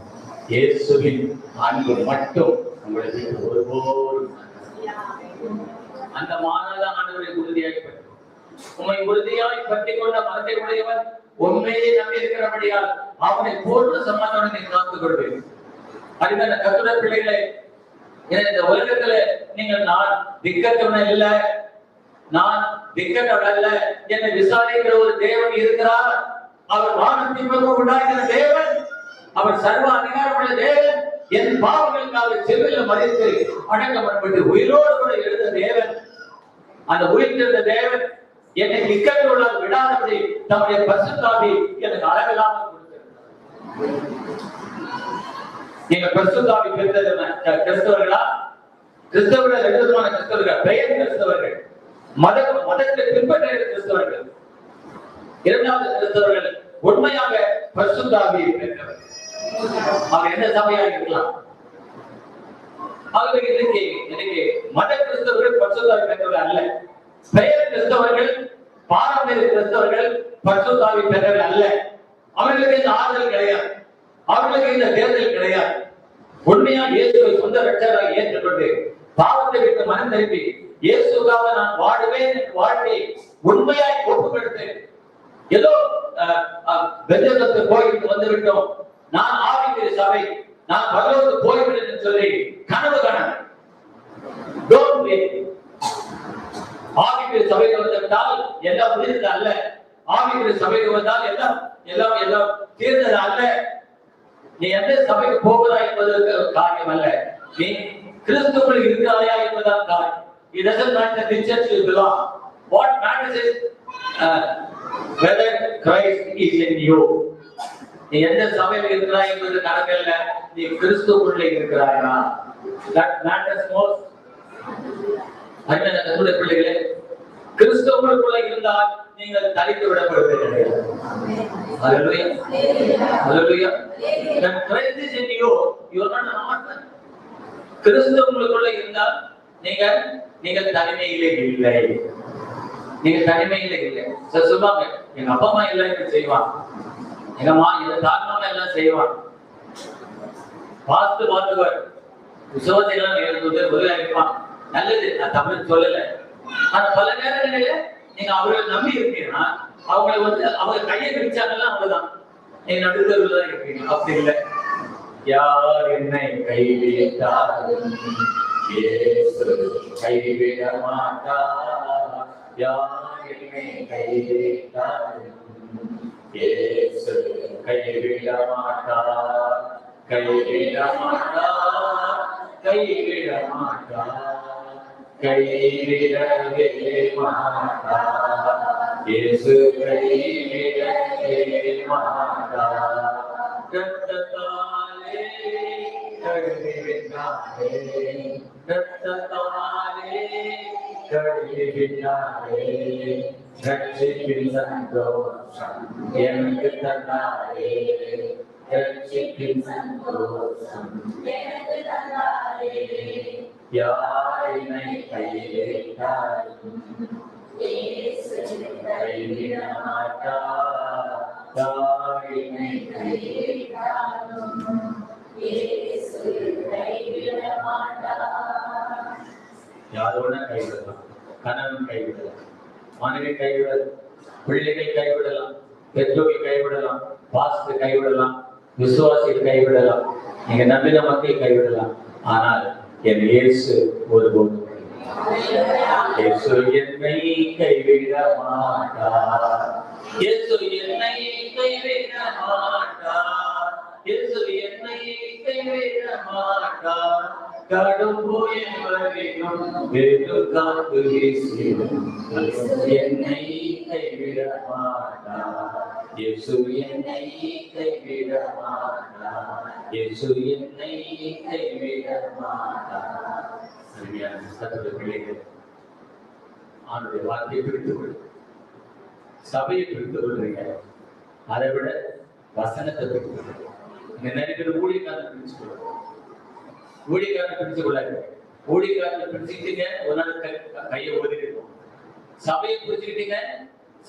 இயேசுவின் அன்பு மட்டும் உங்களுக்கு ஒருபோதும் அந்த மாறாத ஆண்டவரை உறுதியாய் பற்றி உண்மை உறுதியாய் பற்றி கொண்ட மனதை உடையவன் உண்மையை நம்பி இருக்கிறபடியால் அவனை பூர்ண சமாதானத்தை காத்துக் கொள்வேன். அறிந்த கத்துட பிள்ளைகளை, இந்த உலகத்துல நீங்கள் நான் திக்கற்றவன் இல்ல, நான் திக்கற்றவன் அல்ல, என்னை விசாரிக்கிற ஒரு தேவன் இருக்கிறார். அவர் வானத்தின் உண்டாகிற தேவன், அவர் சர்வ அதிகாரமுள்ள தேவன். என் பாவங்களுக்காக செவில மதித்து அடக்கப்பட்டு உயிரோடு கூட எழுந்த தேவன், அந்த உயிர்த்தெழுந்த தேவன் என்னை திக்கற்ற விடாதபடி தம்முடைய பரிசுத்தாவி எனக்கு அளவில்லாமல் கொடுத்திருக்கிறார். நீங்க பரிசுத்தாவி பெற்றது கிறிஸ்தவர்களா? கிறிஸ்தவர்கள் ரெண்டு விதமான கிறிஸ்தவர்கள். பெயர் கிறிஸ்தவர்கள், மதத்தை பின்பற்ற கிறிஸ்தவர்கள். இரண்டாவது கிறிஸ்தவர்கள் உண்மையாக பரிசுத்தாவியை பெற்றவர்கள். அவர் எந்த சபையாக இருக்கலாம். ஆகவே இன்னைக்கு மத கிறிஸ்தவர்கள் பரிசுத்தாவி பெற்றவர்கள் அல்ல. பெயர் கிறிஸ்தவர்கள், பாரம்பரிய கிறிஸ்தவர்கள் பரிசுத்தாவி பெற்றவர்கள் அல்ல. அவர்களுக்கு இந்த ஆறுதல் கிடையாது, அவர்களுக்கு இந்த தேர்தல் கிடையாது. உண்மையா இயேசுவை சொந்த ரட்சகராக ஏற்றுக்கொண்டு பாவத்தை விட்டு மனம் திருப்பி இயேசுக்காக நான் வாழுவேன் வாழ்க்கை உண்மையாய் ஒப்பு கொடுத்து ஏதோ பெந்தேகோஸ்து கோயிலுக்கு வந்து விட்டோம், நான் ஆவிக்குரிய சபை, நான் பரலோகத்துக்கு போய்விடுவேன் என்று சொல்லி கனவு காண ஆவிக்குரிய சபைக்கு வந்துவிட்டால் எல்லாம் முடிந்தது அல்ல. ஆவிக்குரிய சபைக்கு வந்தால் எல்லாம் தீர்ந்தது அல்ல. நீ எந்த சபைக்கு போவதா என்பதற்கு காரியம் அல்ல, நீ கிறிஸ்துவுக்குள் இருக்கிறாயா என்பதுதான் காரியம். It doesn't matter which church you belong. What matters is whether Christ is in you. நீ எந்த சபையில் இருக்கிறாய் என்பது கணக்கல்ல, நீ கிறிஸ்துவுக்குள்ளே இருக்கிறாயா? That matters most. அருமையான பிள்ளைகளே, கிறிஸ்துவுக்குள்ளே இருந்தால் நீங்கள் தரித்து விடப்படுவீர்கள். Hallelujah. Hallelujah. When Christ is in you, you are not an orphan. கிறிஸ்து உங்களுக்குள்ள இருந்தால் நீங்கள் தனிமையிலே இல்லை. நீங்க தனிமையில இல்லை. சொல்லுவாங்க, எங்க அப்பா அம்மா எல்லாம் இப்படி செய்வான், எங்க தாய்மாமா எல்லாம் செய்வான், பார்த்துவர் விசுவாசெல்லாம் உதவியா இருப்பான். நல்லது, நான் தமிழ் சொல்லல. ஆனா பல நேரங்களில நீங்க அவர்களை நம்பி இருக்கீங்கன்னா அவங்களை அவங்க கையை பிடிச்சாங்கல்லாம் அவங்கதான் நீங்க நடுத்தருவில் தான் இருப்பீங்க. அப்படி இல்லை. யார் என்னை கைவிட்டாலும் கைவிட மாட்டார், யார் என்னை கைவிட்டாலும் கைவிட மாட்டார், கைவிட மாட்டார், கைவிட மாட்டார், கைவிடவே மாட்டார், இயேசு கைவிடவே மாட்டார். ரத்தத்தாலே கழுவினாரே, ரத்தத்தாலே கழுவினாரே, ரட்சிப்பின் சந்தோஷம் எனக்கு தந்தாரே, ரட்சிப்பின் சந்தோஷம் எனக்கு தந்தாரே. யார் என்னை கைவிட்டாலும் இயேசு கைவிட மாட்டார், யார் என்னை கைவிட்டாலும் இயேசு கைவிட மாட்டார். யாரோட கைவிடலாம், கணவன் கைவிடலாம், மனைவி கைவிடலாம், பிள்ளைகள் கைவிடலாம், பெற்றோர்கள் கைவிடலாம், பாஸ்டர் கைவிடலாம், விசுவாசிகள் கைவிடலாம், நீங்க நம்பின மக்கள் கைவிடலாம். ஆனால் என் இயேசு ஒருபோதும் இயேசு என்னை கைவிட மாட்டார், இயேசு என்னை கைவிட மாட்டார், இயேசு என்னை கைவிட கைவிடமாட்டார். கடும் புயல் வரைக்கும் வேறு காத்து வீசிடும் என்னை கைவிட மாட்டார். இயேசு என்னை கைவிட மாட்டார். இயேசு என்னை கைவிட மாட்டார். அருமையான கர்த்தருடைய பிள்ளைகள், ஆண்டுடைய வார்த்தையை பிடித்துக் கொள்ளுங்க. சபையை பிடித்துக் கொள்றீங்க, அதை விட வசனத்தை பிடித்துக் கொள்ளுங்க. இங்க நிறைய பேர் ஊழியக்காரனை பிடிச்சு கொள்ளுங்க. ஊழியக்காரனை பிடிச்சு கொள்ளாது. ஊழியக்காரனை பிடிச்சுக்கிட்டீங்க, ஒரு நாள் கையை ஒதுக்கிடுவோம். சபையை பிடிச்சுக்கிட்டீங்க,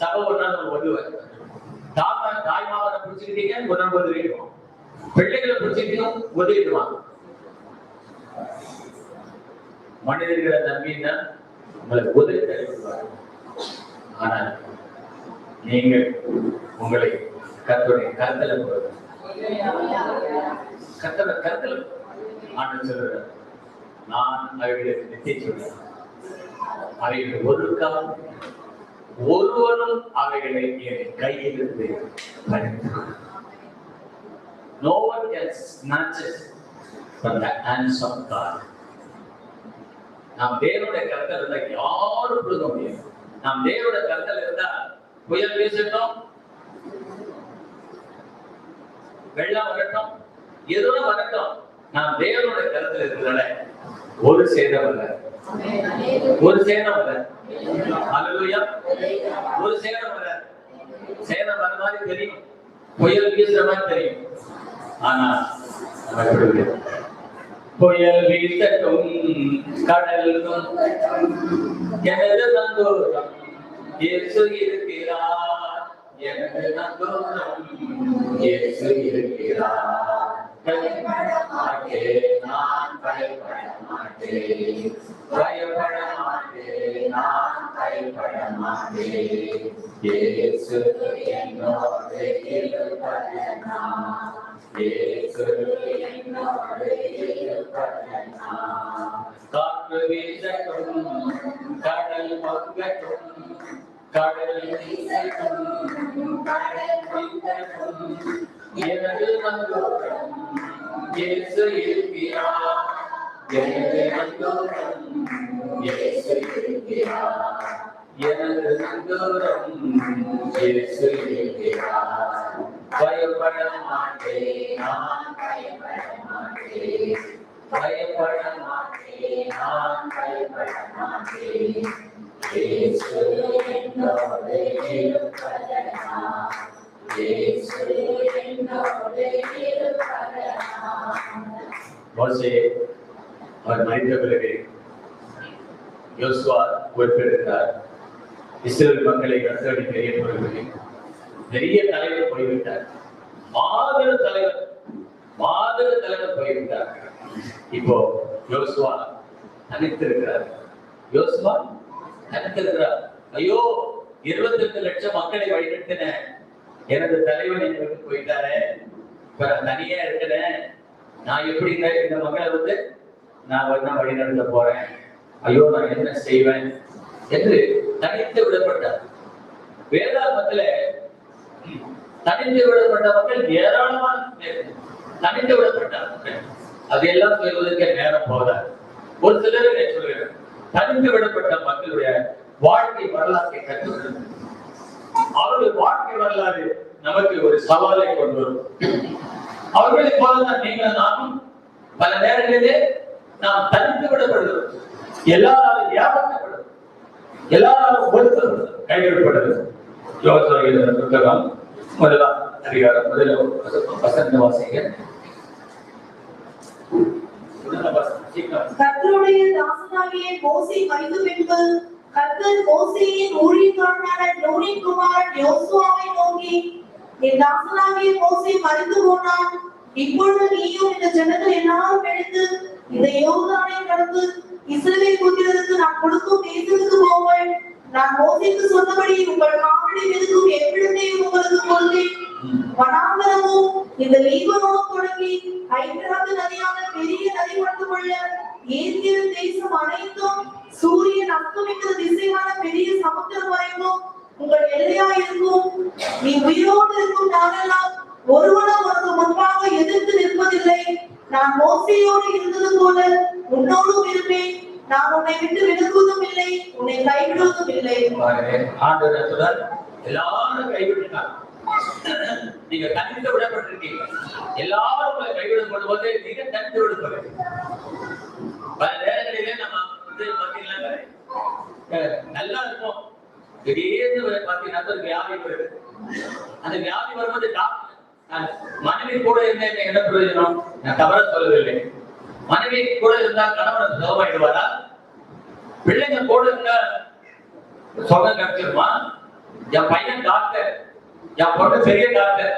சபை ஒரு நாள் ஒதுவார். தாய்மாவனை பிடிச்சுக்கிட்டீங்க, ஒரு நாள் ஒதுக்கிடுவோம். பிள்ளைகளை பிடிச்சுக்கிட்டோம், ஒதுக்கிடுவாங்க. மனிதர்களை நம்பினா உங்களை ஒதுக்கி தருவார். ஆனால் நீங்கள் உங்களை கர்த்தருடைய கருத்தல போறது, கர்த்தர கருத்தல ஆண்டு சொல்றார், நான் அவைகளுக்கு நித்திய சொல்றேன். அவைகள் ஒரு காலம் ஒருவனும் அவைகளை என் கையிலிருந்து பறித்து no one can snatch it from the hands of God. நாம் தேவனுடைய கருத்தில் இருந்தா யாரும் கொடுக்க முடியாது. நாம் தேவனுடைய கருத்தில் இருந்தா புயல் வீசட்டும், வெள்ளம் வரட்டும், எதுவும் வரட்டும், நாம் தேவனுடைய கருத்தில் இருக்கிறதால ஒரு சேதம் அல்ல, ஒரு சேதம் அல்ல. அல்லேலூயா. ஒரு சேதம் அல்ல. சேதம் வர மாதிரி தெரியும், புயல் வீசுற மாதிரி தெரியும். ஆனா புயல் வீசட்டும், கடல் எனது நங்கூரம் இயேசு இருக்கிறார். எனது நங்கூரம் இயேசு இருக்கிறார். பயப்பட மாட்டேன், நான் பயப்பட மாட்டேன். பயப்பட மாட்டேன், நான் பயப்பட மாட்டேன். இயேசு என்னோடு இருப்பதனால், இயேசு என்னோடு இருப்பதனால். காற்று வீசட்டும், கடல் பொங்கட்டும், கடல் வீசட்டும், கடல் பொங்கட்டும், எனது நங்கூரம் இயேசு இருக்கிறார். எனது நங்கூரம் இயேசு இருக்கிறார். எனது நங்கூரம் இயேசு இருக்கிறார். பயப்பட மாட்டேன், நான் பயப்பட மாட்டேன். பயப்பட மாட்டேன், நான் பயப்பட மாட்டேன். இயேசு என்னோடு இருப்பதனால், இயேசு என்னோடு இருப்பதனால். மோசே அவர் மரித்த பிறகு யோசுவா பொறுப்பெடுத்தார். இஸ்ரவேல் மக்களை கர்த்தருடைய பெரிய பொறுப்பில் பெரிய தலைவர் போய்விட்டார். மாபெரும் தலைவர், மாபெரும் தலைவர் போய்விட்டார். இப்போ யோசுவா தனித்திருக்கிறார். யோசுவா தனித்திருக்கிறார். ஐயோ, 22 லட்சம் மக்களை வழிநடத்தின எனது தலைவன் எனக்கு போயிட்டாரு, இப்ப நான் தனியா இருக்கிறேன். நான் எப்படி இந்த மக்களை நான் வழி நடத்த போறேன். ஐயோ, நான் என்ன செய்வேன் என்று தனித்து விடப்பட்டார். வேதாகமத்துல தனித்து விடப்பட்ட மக்கள் ஏராளமான தனித்து விடப்பட்டார். அதையெல்லாம் சொல்வதற்கு நேரம் போதாது. ஒரு சிலர் சொல்கிறேன், தனித்து விடப்பட்ட மக்களுடைய வாழ்க்கை வரலாற்றை கற்றுக்கொள்ளும். அவருடைய வாழ்க்கை வரலாறு நமக்கு ஒரு சவாலை கொண்டு வரும். அவர்களை போலதான் நீங்கள் நானும் பல நேரங்களிலே நாம் தனித்து விடப்படுகிறோம். எல்லாரும் ஏமாற்றப்படுது, எல்லாரும் ஒருத்தர் கைவிடப்படுது. யோசுவா புத்தகம் 1ஆம் அதிகாரம் 1 வசனம் வாசிங்க. கர்த்தருடைய தாசனாகிய மோசே மரித்த பின்பு கர்த்தர் மோசேயின் ஊழியக்காரனான நூனின் குமாரன் யோசுவாவை நோக்கி, என் தாசனாகிய மோசே மரித்து போனான். இப்பொழுது நீயும் இந்த ஜனங்கள் எல்லாரும் எடுத்து இந்த யோர்தானை கடந்து இஸ்ரவேல் புத்திரருக்கு நான் கொடுக்கும் தேசத்துக்கு போங்கள். நான் மோசேக்கு சொன்னபடி உங்கள் காவடி இருக்கும் எவ்விடத்தையும் உங்களுக்கு கொள்வேன். வனாந்தரமும் இந்த லீபனோனும் தொடங்கி ஐபிராத்து நதியான பெரிய நதி மட்டுமல்ல, ஏத்தியர் தேசம் அனைத்தும் சூரியன் அஸ்தமிக்கிற திசையான பெரிய சமுத்திரம் வரைக்கும் உங்கள் எல்லையா இருக்கும். நீ உயிரோடு இருக்கும் நாளெல்லாம் ஒருவனும் உனக்கு முன்பாக எதிர்த்து நிற்பதில்லை. நான் மோசேயோடு இருந்தது போல உன்னோடும் இருப்பேன். நான் உன்னை விட்டு விலகுவதும் இல்லை, உன்னை கைவிடுவதும் இல்லை. ஆண்டவர் சொல்றார், எல்லாரும் கைவிட்டுட்டாங்க. நீங்க தனித்து விடப்பட்டிருக்கீங்க. எல்லாரும் உங்களை கைவிடப்படும் போது நீங்க தனித்து விடப்படுறீங்க. பல நேரங்களிலே நம்ம பாத்தீங்கன்னா நல்லா இருக்கும். திடீர்னு பாத்தீங்கன்னா ஒரு வியாதி வருது. அந்த வியாதி வரும்போது மனைவி கூட இருந்தா என்ன பிரயோஜனம்? நான் தவற சொல்லவில்லை. மனைவி கூட இருந்தா கணவன் சுகமாயிடுவாரா? பிள்ளைங்க கூட இருந்தா சுகம் கிடைச்சிருமா? என் பையன் டாக்டர், என் பொண்ணு பெரிய டாக்டர்.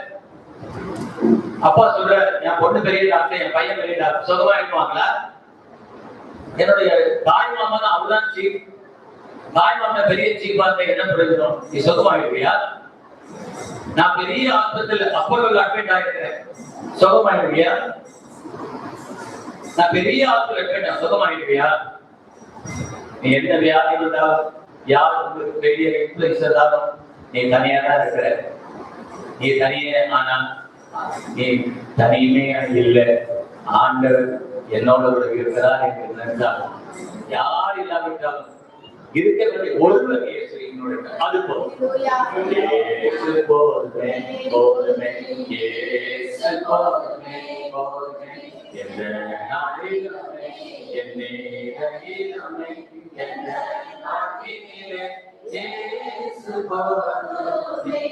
அப்பா சொல்ற, என் பொண்ணு பெரிய டாக்டர், என் பையன் பெரிய டாக்டர், சுகமாயிடுவாங்களா? என்னுடைய தாய் மாமா தான், அவர்தான் சீப். தாய் மாமா பெரிய சீப்பா இருந்தா என்ன பிரயோஜனம்? நீ சுகமாயிடுவியா? நான் பெரிய ஆஸ்பத்திரியில் அப்போலோல அட்மிட் ஆகிருக்கிறேன், சுகமாயிடுவியா? நான் பெரிய ஆஸ்பத்திரியில் அட்மிட், சுகமாயிடுவியா? நீ எந்த வியாதி இருந்தாலும், யார் உங்களுக்கு பெரிய இன்ஃபுளுன்ஸ் இருந்தாலும், நீ தனியா தான் இருக்கிற. நீ தனியே, ஆனா நீ தனியுமே இல்லை. ஆண்டவர் என்னோட இருக்கிறார் என்று நினைத்தால், யார் இல்லாவிட்டாலும் இருக்கிறவரை ஒருவர் இயேசு என்னோட, அது போதும். இயேசு போதுமே, போதுமே, இயேசு போதுமே, போதுமே. எந்த நாளிலுமே, என் நேரத்திலுமே, எந்த நாட்டினிலே இயேசு போதுமே.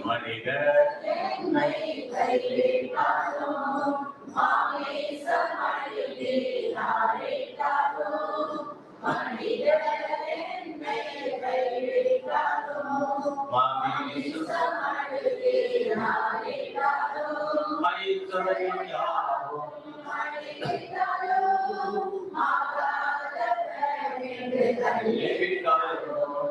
மனிதர் என்னை கைவிட்டாலும், மாமேசம் அழுதினாரேட்டாலும், மனிதர் என்னை கைவிட்டாலும், மாமேசம் அழுதினாரேட்டாலும், மைசரையும் யாவும் அழித்தாலும், ஆகாதவர் என்று தள்ளிவிட்டாலும்,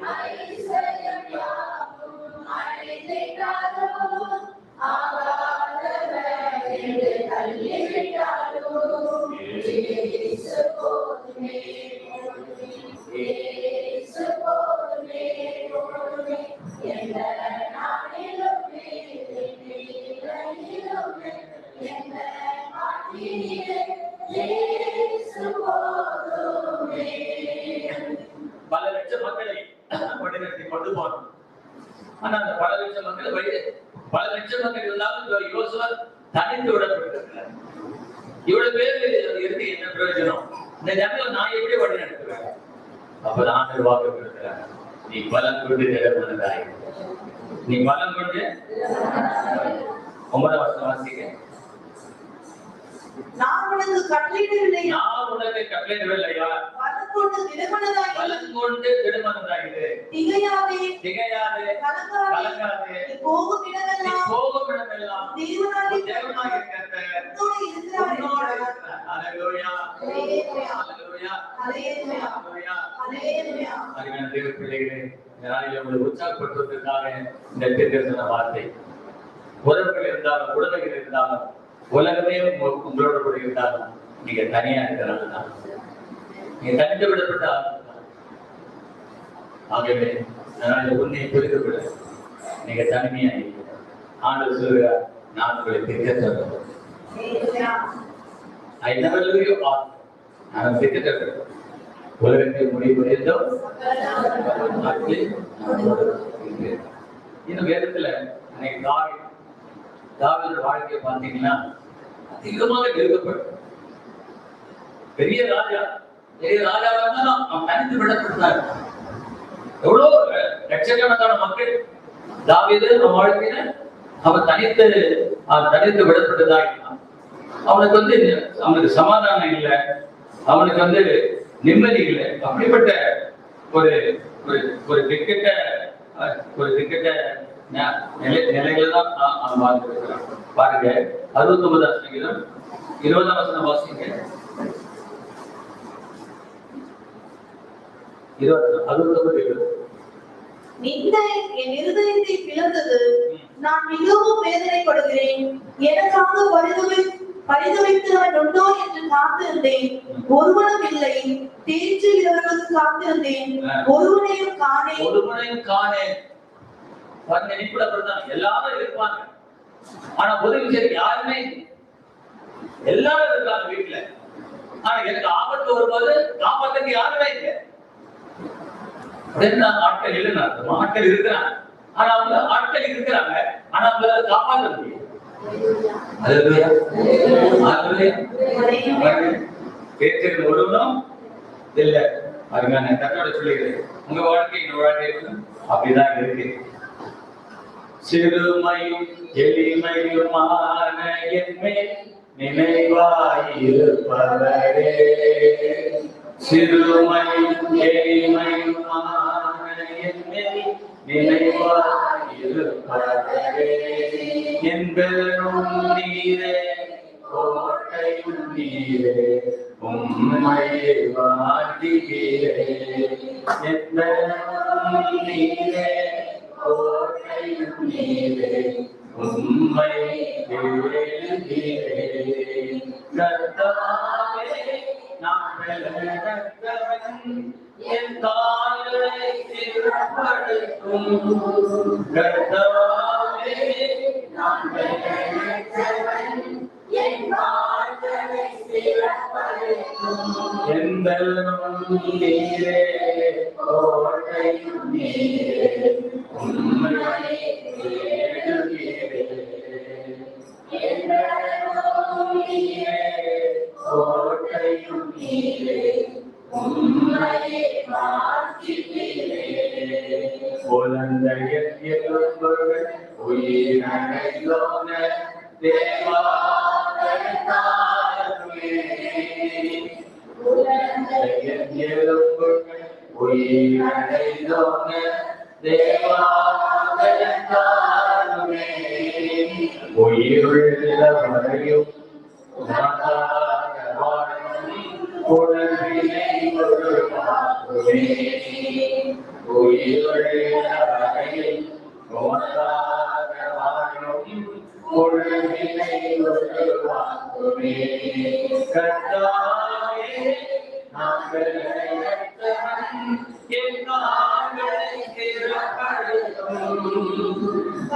மைசரையும் யாவும் அழித்தாலும், ஆகாதவர் என்று தள்ளிவிட்டாலும், இயேசு போதுமே, இயேசு போதுமே, போதுமே. எந்த நாளிலுமே, எந்த நாட்டினிலே இயேசு போதுமே. பல லட்சம் மக்களை வழிநடத்தி கொண்டு போனோம். ஆனா அந்த பல லட்சம் மக்கள் பல லட்சம் மக்கள் இருந்தாலும் யோசுவா தனித்து விடப்பட்டிருக்கிறார். இவ்வளவு பேர் இருந்து என்ன பிரயோஜனம்? இந்த ஜனங்களை நான் எப்படி வழி நடத்துவேன்? அப்பதான் ஆண்டவர் வாக்குறுதிக்கிறார், நீ பலம் கொண்டு திடமனதாய், நீ பலம் கொண்டு. 9ஆம் வசனம் வாசிக்க. நான் உனக்கு கட்டளையிடவில்லையா? நான் உனக்கு கட்டளையிடவில்லையா? பலம் கொண்டு திடமனதாய், பலம் கொண்டு திடமனதாயிரு. திகையாதே, திகையாதே, கலங்காதே. நீ போகும் இடமெல்லாம் தேவனாகிய கர்த்தர் உன்னோடு இருக்கிறார். ஹல்லேலூயா, ஹல்லேலூயா, ஹல்லேலூயா, ஹல்லேலூயா, ஹல்லேலூயா. ஹல்லேலூயா. அருமையான தேவ பிள்ளைகளே, இதனால உங்களை உற்சாகப்படுத்துவதற்காக இந்த தீர்க்கதரிசன வார்த்தை. உறவுகள் இருந்தாலும், உடமைகள் இருந்தாலும், உலகமே உங்களோட கூட இருந்தாலும், நீங்க தனியா இருக்கிறனால தான், நீங்க தனித்து விடப்பட்ட ஆகவே அதனால உன்னை புரிந்து கொள்ள நீங்க தனிமையா ஆண்டு சொல்லுகிறார், நான் உங்களை திட்ட சொல்றேன். I never leave you off. நான் திட்ட சொல்றேன். உலகத்தை முடிவு இருந்தோ இன்னும் வேதத்துல தாவீது வாழ்க்கையை பார்த்தீங்கன்னா அதிகமாக நெருக்கப்படும். பெரிய ராஜாவா இருந்தாலும் அவன் தனித்து விடப்பட்டார். எவ்வளவு லட்சக்கணக்கான மக்கள் தாவீது அவன் வாழ்க்கையில அவன் தனித்து விடப்பட்டதா இருந்தான். அவனுக்கு சமாதானம் இல்லை, அவனுக்கு நிம்மதி இல்லை. அப்படிப்பட்ட ஒரு ஒரு திக்கட்ட நிலையில தான் அவன் வாழ்ந்துருக்கிறான். பாருங்க 69ஆம் சங்கீதம் 20ஆம் வசனம் வாசிங்க. 69:20. நிந்தை என் இருதயத்தை பிளந்தது, நான் மிகவும் வேதனைப்படுகிறேன். எனக்காக பரிதவிக்கிறவன் உண்டோ என்று காத்திருந்தேன், ஒருவனும் இல்லை. தேற்றுகிறவர்களுக்கு காத்திருந்தேன், ஒருவனையும் காணேன். பாருங்க, நிப்புல பிரதான் எல்லாரும் இருப்பாங்க, ஆனா உதவி செய்ய யாருமே. எல்லாரும் இருக்காங்க வீட்டுல. ஆனா எனக்கு ஆபத்து வரும்போது காப்பாத்துக்கு யாருமே இல்லை. ஆட்கள் இல்லைன்னா ஆட்கள் இருக்கிறாங்க. ஆனா அவங்க ஆட்கள் இருக்கிறாங்க, ஆனா அவங்களால காப்பாற்ற முடியும். பேச்சுகள் ஒருவனும் இல்ல. அருமையான கட்டோட சொல்லுகிறேன், உங்க வாழ்க்கை எங்க வாழ்க்கை அப்படிதான் இருக்கு. சிறுமையும் எளிமையுமான என்மேல் நினைவாயிருப்பவரே, சிறுமையும் எளிமையுமான என்மேல் நினைவாயிருப்பவரே, என்பெரும் நீரே கோட்டையும் நீரே, உம்மையே வாழ்த்துகிறேன். என்பெரும் நீரே கோட்டையும் நீரே, உம்மையே வேண்டுகிறேன். கர்த்தாவே நான் பலனற்றவன், என் கால்களை திறப்படுத்தும். கர்த்தாவே நான் பலனற்றவன், என் கால்களை திறப்படுத்தும். என்பெரும் நீரே கோட்டையும் நீரே, உம்மையே வேண்டுகிறேன். என்பெரும் நீரே கோட்டையும் நீரே, உம்மையே வாழ்த்துகிறேன். புலந்தையர் எலும்புகள் உயிரடைந்தோன தேவா கர்த்தாவே, புலந்தையர் எலும்புகள் உயிரடைந்தோன தேவா கர்த்தாவே, உயிருள்ள வரையும் உமக்காக வாழும் உணர்வினை உருவாக்குவே. உயிருள்ள வரையில் உமக்காக வாழும் உணர்வினை உருவாக்குவே. கர்த்தாவே நான் பலனற்றவன், என் கால்களை திறப்படுத்தும்.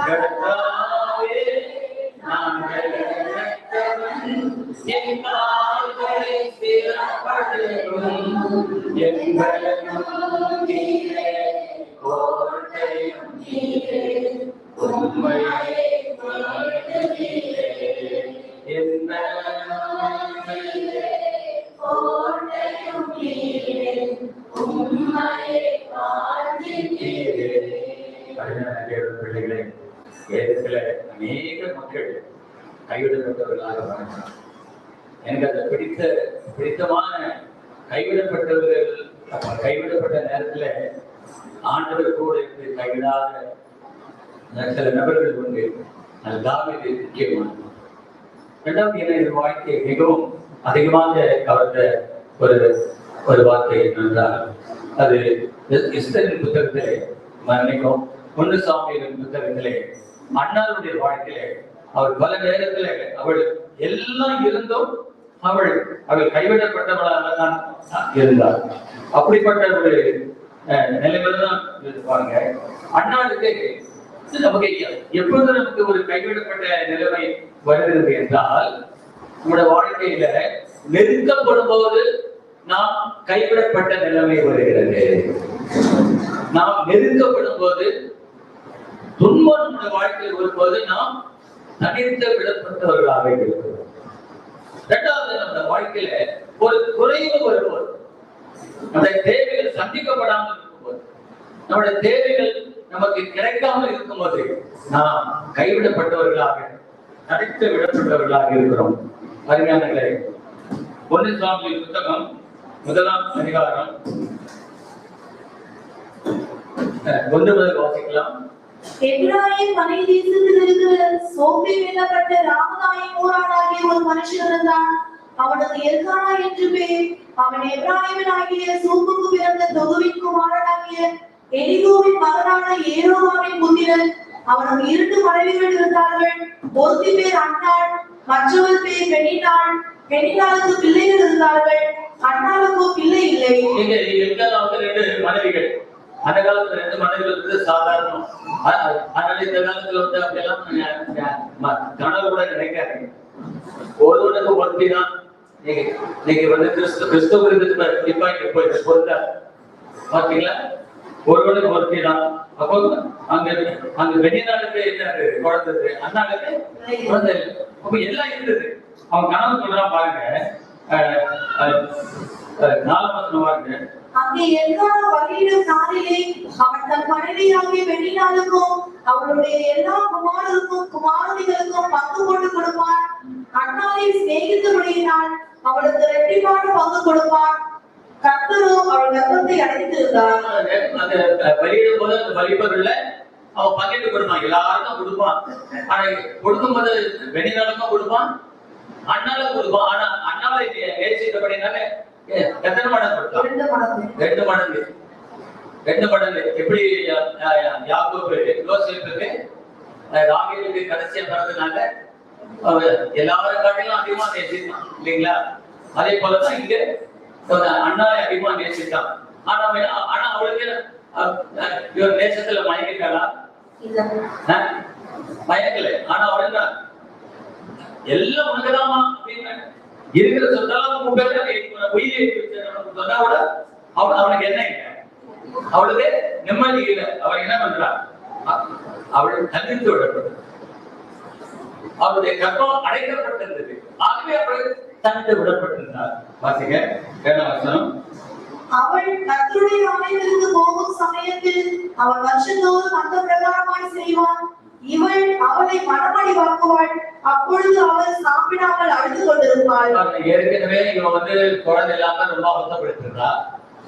கர்த்தாவே நான் பலனற்றவன், என் கால்களை திறப்படுத்தும். என் பலனும் நீரே கோட்டையும் நீரே, உம்மையே வேண்டுகிறேன். என் பலனும் நீரே கோட்டையும் நீரே, உம்மையே வாழ்த்துகிறேன். பிள்ளைகளே, வேதத்துல அநேக மக்கள் கைவிடப்பட்டவர்களாக வாழ்ந்தார். எனக்கு அந்த பிடித்தமான கைவிடப்பட்டவர்கள், கைவிடப்பட்ட நேரத்துல ஆண்டவர் கூட இருந்து கைவிடாத சில நபர்கள் உண்டு. அது தாவீது முக்கியமானது. இரண்டாவது எனது வாழ்க்கை மிகவும் அதிகமாக கவர்ந்த ஒரு வார்த்தை என்னென்றால், அது எஸ்தரின் புத்தகத்திலே, மன்னிக்கும் 1 சாமுவேலின் புத்தகத்திலே, அன்னாளுடைய வாழ்க்கையிலே அவள் பல நேரத்துல அவள் எல்லாம் இருந்தும் அவள் கைவிடப்பட்டவளாக தான் இருந்தாள். அப்படிப்பட்ட ஒரு நிலைமையில தான் இருப்பாங்க. அன்னாளுக்கு நமக்கு எப்பொழுது நமக்கு ஒரு கைவிடப்பட்ட நிலைமை வருகிறது என்றால், நம்முடைய வாழ்க்கையில நெருக்கப்படும் போது நாம் கைவிடப்பட்ட நிலைமை வருகிறது. நாம் நெருக்கப்படும் போது, துன்பம் நம்முடைய வாழ்க்கையில் வரும்போது நாம் தனித்து விடப்பட்டவர்களாக இருக்கிறோம். இரண்டாவது, நம்ம வாழ்க்கையில ஒரு குறைவு வரும்போது, நம்முடைய தேவைகள் சந்திக்கப்படாமல் இருக்கும்போது, நம்முடைய தேவைகள் நமக்கு கிடைக்காமல் இருக்கும்போது நாம் கைவிடப்பட்டவர்களாக, தனித்து விடப்பட்டவர்களாக இருக்கிறோம். அருமையானவர்களே, 1 சாமுவேல் புத்தகம் 1ஆம் அதிகாரம் 1 முதல் வாசிக்கலாம். எப்ராயிம் மலை தேசத்தில் இருக்கிற சோப்பில் வெல்லப்பட்ட ராமதாயின் ஊரானாகிய ஒரு மனுஷன் இருந்தான். அவனுக்கு எல்கானா என்று பேர். அவன் எப்ராயிமின் ஆகிய சூப்புக்கு பிறந்த தொகுவின் குமாரனாகிய எலிகூவின் மகனான ஏரோவாமின் புத்திரன். அவனுக்கு 2 மனைவிகள் இருந்தார்கள். ஒருத்தி பேர் அன்னாள், மற்றவர் பேர் பெனினாள். பெனினாளுக்கு பிள்ளைகள் இருந்தார்கள், அன்னாளுக்கு பிள்ளை இல்லை. எல்கானாவுக்கு 2 மனைவிகள். அந்த காலத்துல 2 மனைவிகள் இருந்தது சாதாரணம். அதனால இந்த காலத்துல அப்படியெல்லாம் கனவு கூட நினைக்காது. ஒருவனுக்கு ஒருத்தி தான். நீங்க வந்து கிறிஸ்துவ இப்ப இங்க போயிட்டு பொறுத்தா பாத்தீங்களா? ஒருவனுக்கு ஒருத்தி தான். அப்போ அங்க வெளிநாட்டுக்கு என்ன குழந்தை, அண்ணாளுக்கு குழந்தை. அப்ப எல்லாம் இருந்தது. அவன் கனவு சொல்றான் பாருங்க, 4 வசனம் பாருங்க. அங்கே எல்லா வகையிலும் நாளிலே அவன் தன் மனைவியாகிய பெண்ணினாளுக்கும் அவளுடைய எல்லா குமாரருக்கும் குமாரதிகளுக்கும் பங்கு போட்டு கொடுப்பான். அண்ணாவை சிநேகித்தபடியினால் அவளுக்கு இரட்டிப்பான பங்கு கொடுப்பான். கர்த்தரோ அவள் கர்ப்பத்தை அடைத்திருந்தார். அந்த பலியிடும் போது அந்த பலிபொருள்ல அவன் பங்கிட்டு கொடுப்பான், எல்லாருக்கும் கொடுப்பான். ஆனா கொடுக்கும்போது வெளிநாளுக்கும் கொடுப்பான், அண்ணாலும் கொடுப்பான். ஆனா அண்ணாவை நேசித்தபடினால எத்தனை மடங்கு கொடுத்தான்? 2 மடங்கு. 2 மடங்கு. எப்படி யாக்கோபு யோசேப்புக்கு ராகேலுக்கு கடைசியா பிறந்ததுனால எல்லாரும் காட்டிலும் அதிகமா நேசித்தான் இல்லைங்களா? அதே போலதான் இங்க அண்ணாவை அதிகமா நேசித்தான். ஆனா அவளுக்கு இவர் நேசத்துல மயங்கிட்டாளா? மயங்கல. ஆனா அவளுக்கு எல்லாம் உனக்குதாமா அப்படின்னு இருக்கிற சொந்தெல்லாம் உயிரை சொன்னா கூட அவனுக்கு என்ன இல்லை, அவளுக்கு நிம்மதி இல்லை. அவள் என்ன பண்றா? அவள் தனித்து விடப்பட்டது, அவருடைய கர்ப்பம் அடைக்கப்பட்டிருந்தது. ஆகவே அவள் தனித்து விடப்பட்டிருந்தார். வாசிங்க 7ஆம் வசனம். அவள் கர்த்தருடைய ஆலயத்திற்கு போகும் சமயத்தில் அவள் வருஷந்தோறும் அந்த பிரகாரமாய் செய்வாள். இவள் அவளை மனமடி வாக்குவாள். அப்பொழுது அவள் சாப்பிடாமல் அழுது கொண்டிருப்பாள். ஏற்கனவே இவன் வந்து குழந்தை இல்லாம ரொம்ப அவசப்படுத்திருந்தா.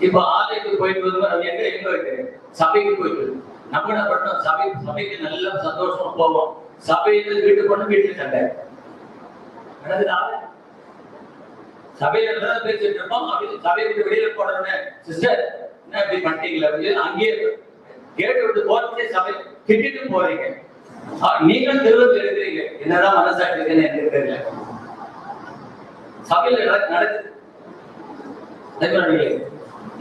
இப்ப ஆலயத்துக்கு போயிட்டு வரும்போது எங்க இருக்கு? சபைக்கு போயிட்டு நம்ம என்ன பண்ணோம்? சபைக்கு நல்ல சந்தோஷமா போவோம். சபையில வீட்டுக்கு கொண்டு வீட்டுல சண்டை நடக்குதா? சபையில இருந்தாலும் பேசிட்டு இருப்போம். சபையை விட்டு வெளியில போனோடனே சிஸ்டர் என்ன இப்படி பண்ணிட்டீங்களா? அங்கேயே கேட்டு விட்டு போறதே சபை திட்டிட்டு போறீங்க. நீங்களும் திருவத்தில் இருக்கிறீங்க. என்னதான் மனசாட்சி இருக்குன்னு எனக்கு தெரியல. சபையில நடக்குது.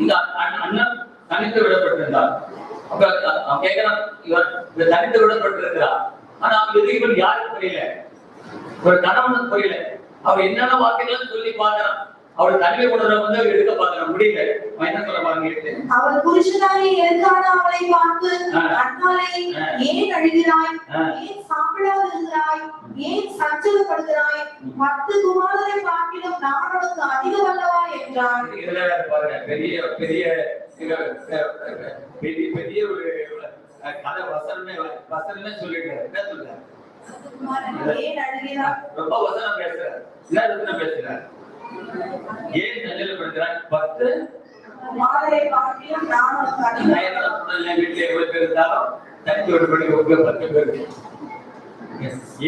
இங்க அண்ணன் தனித்து விடப்பட்டிருந்தார். அப்ப கேட்கிறான், இவர் தனித்து விடப்பட்டிருக்கிறார். ஆனா இவன் யாருக்கு புரியல, ஒரு கணவனுக்கு புரியல. அவர் என்னென்ன வார்த்தைகள் சொல்லி பாக்குறான். அவள் தனிமை உணர்வை வந்து எடுக்க பாக்குறான், முடியல. என்ன சொல்ல பாருங்க. அவள் புருஷனாலே எதிரான அவளை பார்த்து, அண்ணாளே ஏன் அழுகிறாய்? ஏன் சாப்பிடாது இருக்கிறாய்? ஏன் சஞ்சலப்படுகிறாய்? 10 குமாரரை பார்க்கிலும் நான் உனக்கு அதிக வல்லவா என்றான். இதுல பாருங்க, பெரிய பெரிய பெரிய ஒரு கதை வசனமே சொல்லிட்டு என்ன சொல்றாரு? ரொம்ப வசனம் பேசுறாரு. என்ன வசனம் பேசுறாரு? ஏன் சஞ்சலப்படுகிறாய்? 10 குமாரரை பார்க்கிலும் நான் உனக்கு அதிக வல்லவா. வீட்டுல எவ்வளவு பேர் இருந்தாலும் தனித்து விடப்படி 10 பேர்.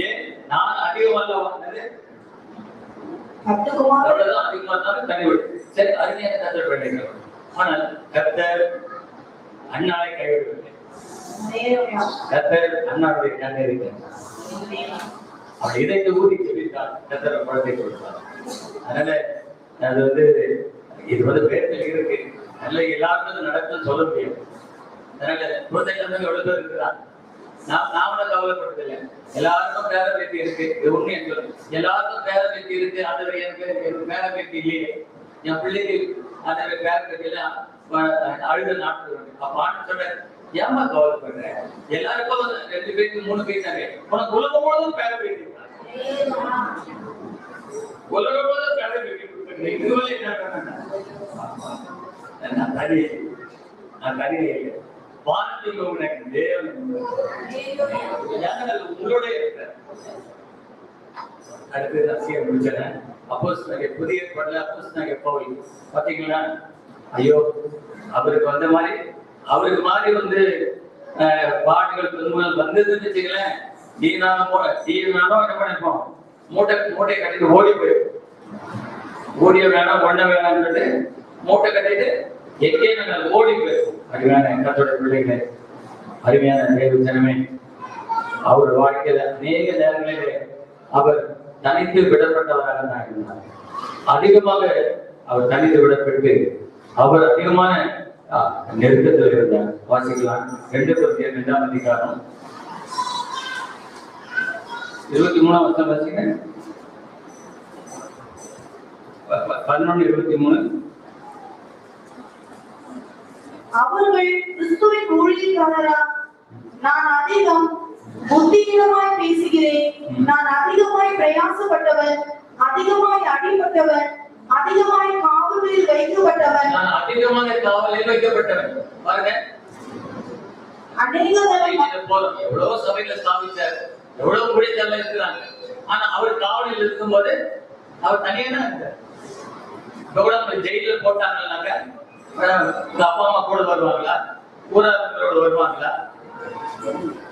ஏன் நான் அதிகம் வல்லவானது? 10 குமாரரை அதிகமா இருந்தாலும் தனி விடு. சரி, அருமையாக கத்தர் பண்ணிக்கிறோம். ஆனால் கத்தர் அண்ணாவை கைவிடவில்லை. கத்தர் அண்ணாவுடைய கண்ணை இருக்கிறார். அவர் இதை ஊதி சொல்லிட்டார், கத்தரை குழந்தை கொடுத்தார். அதனால அது வந்து இது வந்து பேர்கள் இருக்கு. நல்ல எல்லாருக்கும் நடக்கும் சொல்ல முடியும். அதனால குழந்தைகள் எவ்வளவு பேர் இருக்கிறார். நாமளும் கவலைப்படுறதில்லை. எல்லாருக்கும் பேர பேத்தி இருக்கு. இது உண்மை என்று சொல்லு. எல்லாருக்கும் பேர பேத்தி இருக்கு. அது எனக்கு பேர பேத்தி இல்லையே, என் பிள்ளைக்கு அந்த பேர பேத்தியில அழுத நாட்டு. அப்ப ஆண்டு சொல்ற, ஏமா கவலைப்படுற? எல்லாருக்கும் 2 பேருக்கு 3 பேர் தானே. உனக்கு உலகம் முழுவதும் பேர பேத்தி, உலகம் முழுவதும் பேர பேத்தி கொடுத்துருக்கேன். இதுவரை என்ன தனி இல்லை. வானத்தில் உனக்கு தேவன் உங்களோட இருக்கிற. அடுத்து ரசிகர் முடிச்சேன். அப்போஸ்தலர் புதிய ஏற்பாடுல அப்போஸ்தலர் பவுல் பாத்தீங்களா? ஐயோ, அவருக்கு வந்த மாதிரி அவருக்கு மாதிரி வந்து பாடுகள் துன்பங்கள் வந்ததுன்னு வச்சுங்களேன். நானும் என்ன பண்ணிருப்போம்? மூட்டை கட்டிட்டு ஓடி போயிடும். ஓடிய வேணாம், ஒண்ண வேணாம்னு மூட்டை கட்டிட்டு எங்கே நாங்கள் ஓடி போயிருக்கோம். அருமையான கத்தோட பிள்ளைகளே, அருமையான தேவஜனமே, அவர் வாழ்க்கையில அநேக நேரங்களிலே அவர் தனித்து விடப்பட்டவராக தான் இருந்தார். அதிகமாக அவர் தனித்து விடப்பட்டு அவர் அதிகமான நெருக்கத்தில் இருந்தார். வாசிக்கலாம் 2 Corinthians 2ஆம் அதிகாரம் 23ஆம் வசனம் வாசிங்க. 11:23. அவர்கள் கிறிஸ்துவின் ஊழியக்காரரா? நான் அதிகம் புத்தியினமாய் பேசுகிறேன். நான் அதிகமாய் பிரயாசப்பட்டவன், அதிகமாய் அடிபட்டவன், அதிகமாய் காவலில் வைக்கப்பட்டவன். நான் அதிகமாக காவலில் வைக்கப்பட்டவன். பாருங்க, அநேக தரம் போதும். எவ்வளவு சபையில ஸ்தாபிச்சார், எவ்வளவு ஊழியர்கள் இருக்கிறாங்க. ஆனா அவர் காவலில் இருக்கும்போது அவர் தனியா தான் இருந்தார். இப்ப கூட ஜெயில போட்டாங்கன்னாக்க அப்பா அம்மா கூட வருவாங்களா, ஊராளர்களோட வருவாங்களா?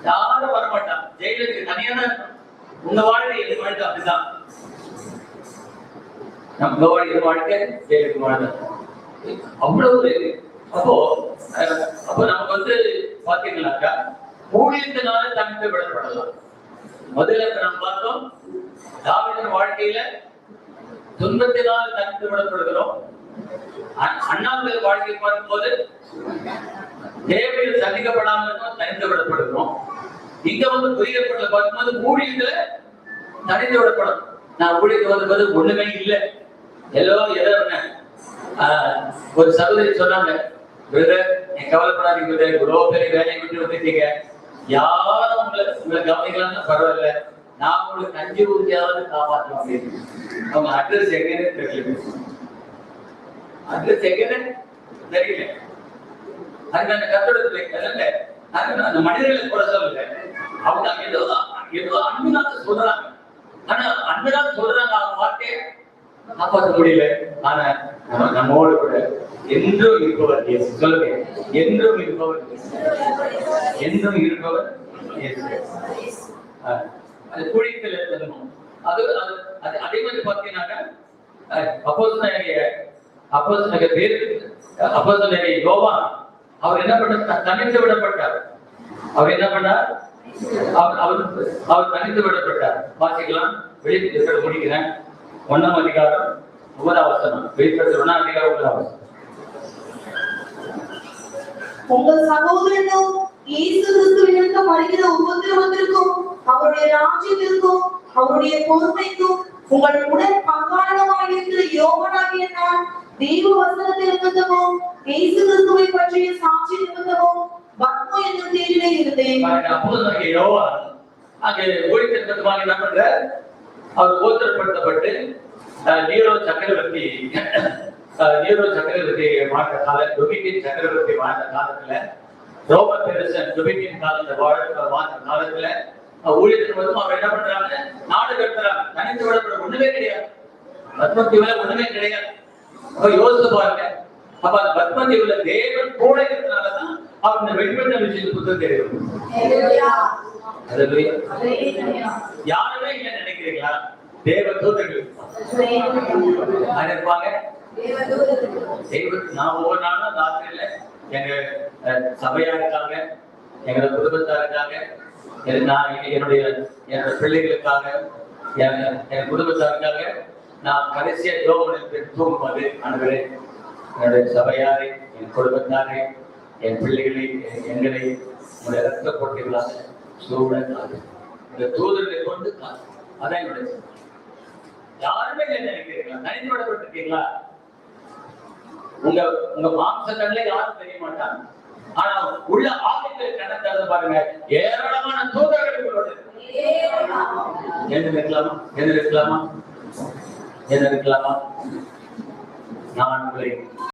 யாரும் வரமாட்டாங்க. ஜெயிலுக்கு தனியா தான் இருக்கும். உங்க வாழ்க்கை எது வாழ்க்கை அப்படிதான். நம்ம வாழ்க்கை வாழ்க்கை ஜெயிலுக்கு வாழ்க்கை அவ்வளவு. அப்போ நமக்கு வந்து பாத்தீங்கன்னாக்கா ஊழியத்தினால தனித்து விடப்படலாம். முதல்ல நம்ம பார்த்தோம், தாவீதின் வாழ்க்கையில துன்பத்தினால் தனித்து விடப்படுகிறோம். அண்ணாமலை வாழ்க்கையை பார்க்கும்போது தேவையில் சந்திக்கப்படாமல் தனித்து விடப்படுகிறோம். இங்க வந்து புரியப்பட்ட பார்க்கும்போது ஊழியத்துல தனித்து விடப்படும். நான் ஊழியத்து வந்தபோது ஒண்ணுமே இல்லை, எதோ ஒரு சகோதரி சொன்னாங்க, கவலைப்படாதீங்க, இவ்வளவு பெரிய வேலையை விட்டு வந்துட்டீங்க, யாரும் உங்களை கவனிக்கலாம் பரவாயில்ல, நான் உங்களுக்கு 5 ஊதியாவது காப்பாற்றலாம் அப்படின்னு. அவங்க அட்ரஸ் எங்கன்னு தெரியல, அட்ரஸ் எங்கன்னு தெரியல. அது அந்த கத்தோட அந்த மனிதர்களை கூட சொல்லல, அவங்க ஏதோ அன்புனால சொல்றாங்க. ஆனா அன்புனால சொல்றாங்க, அவங்க வார்த்தையை காப்பாற்ற முடியல. ஆனா நம்மோடு கூட என்றும் இருப்பவர் இயேசு. சொல்லுங்க, என்றும் இருப்பவர், என்றும் இருப்பவர் இயேசு. அது குழித்துல இருக்கணும். அது அதே மாதிரி பார்த்தீங்கன்னாக்க அப்போஸ்தலனாகிய யோவான் அவர் என்ன பண்ணார்? தனித்து விடப்பட்டார். அவர் என்ன பண்ணார்? அவர் தனித்து விடப்பட்டார். வாசிக்கலாம், வெளிப்படுத்தல் முடிக்கிறேன். 1ஆம் அதிகாரம் 9ஆம் வசனம். வெளிப்படுத்தல் 1ஆம் அதிகாரம் 9ஆம் வசனம். உங்கள் சகோதரனும் இயேசு கிறிஸ்துவிற்கு வருகிற உபத்திரவத்திற்கும் அவருடைய ராஜ்யத்திற்கும் அவருடைய பொறுமைக்கும் உங்கள் உடன் பங்காளமாயிருக்கிற யோவானாகிய நான் தேவ வசனத்தை நிமித்தமும் இயேசு கிறிஸ்துவை பற்றிய சாட்சி நிமித்தமும் பத்மோ என்னும் தேரிலே இருந்தேன். அப்போஸ்தலனாகிய யோவான் அங்கே ஊழியத்திற்காக என்ன பண்றார்? அவர் கோத்திரப்படுத்தப்பட்டு நீரோ சக்கரவர்த்தி வாழ்ந்த காலம், டொமினியன் சக்கரவர்த்தி வாழ்ந்த காலத்துல, ரோம பெருசன் டொமினியன் வாழ்ந்த காலத்துல ஊழியத்தின் வந்து அவர் என்ன பண்றாங்க? நாடு கட்டுறாங்க. தனித்து விடப்பட ஒண்ணுமே கிடையாது, பத்மதீவுல ஒண்ணுமே கிடையாது. அப்ப யோசித்து பாருங்க. அப்ப அந்த பத்மதீவுல தேவன் கூட இருக்கிறதுனாலதான் அவர் இந்த வெளிப்பட்ட விஷயத்து புத்தகம் தெரியும். யாருமே இல்ல நினைக்கிறீங்களா? தேவ தூதர்கள் இருப்பாங்க. நான் ஒவ்வொரு நாளும் ராத்திரியில எங்க சபையா இருக்காங்க, எங்க குடும்பத்தா இருக்காங்க, என்னுடைய பிள்ளைகளுக்காக, என் குடும்பத்தாருக்காக நான் கடைசியா யோகனுக்கு தூங்கும்போது அனுகிறேன். என்னுடைய சபையாரை, என் குடும்பத்தாரை, என் பிள்ளைகளை, எங்களை உங்களுடைய ரத்த போட்டிகளாக சூழல் இந்த தூதர்களை கொண்டு அதான் என்னுடைய. யாருமே நினைக்கிறீங்களா? தனித்து விடப்பட்டிருக்கீங்களா? உங்க மாம்ச கண்ணில யாரும் தெரிய மாட்டாங்க. ஆனா உள்ள ஆவிகள் கணக்கு பாருங்க, ஏராளமான தூதர்கள் என்ன இருக்கலாமா நான் உங்களை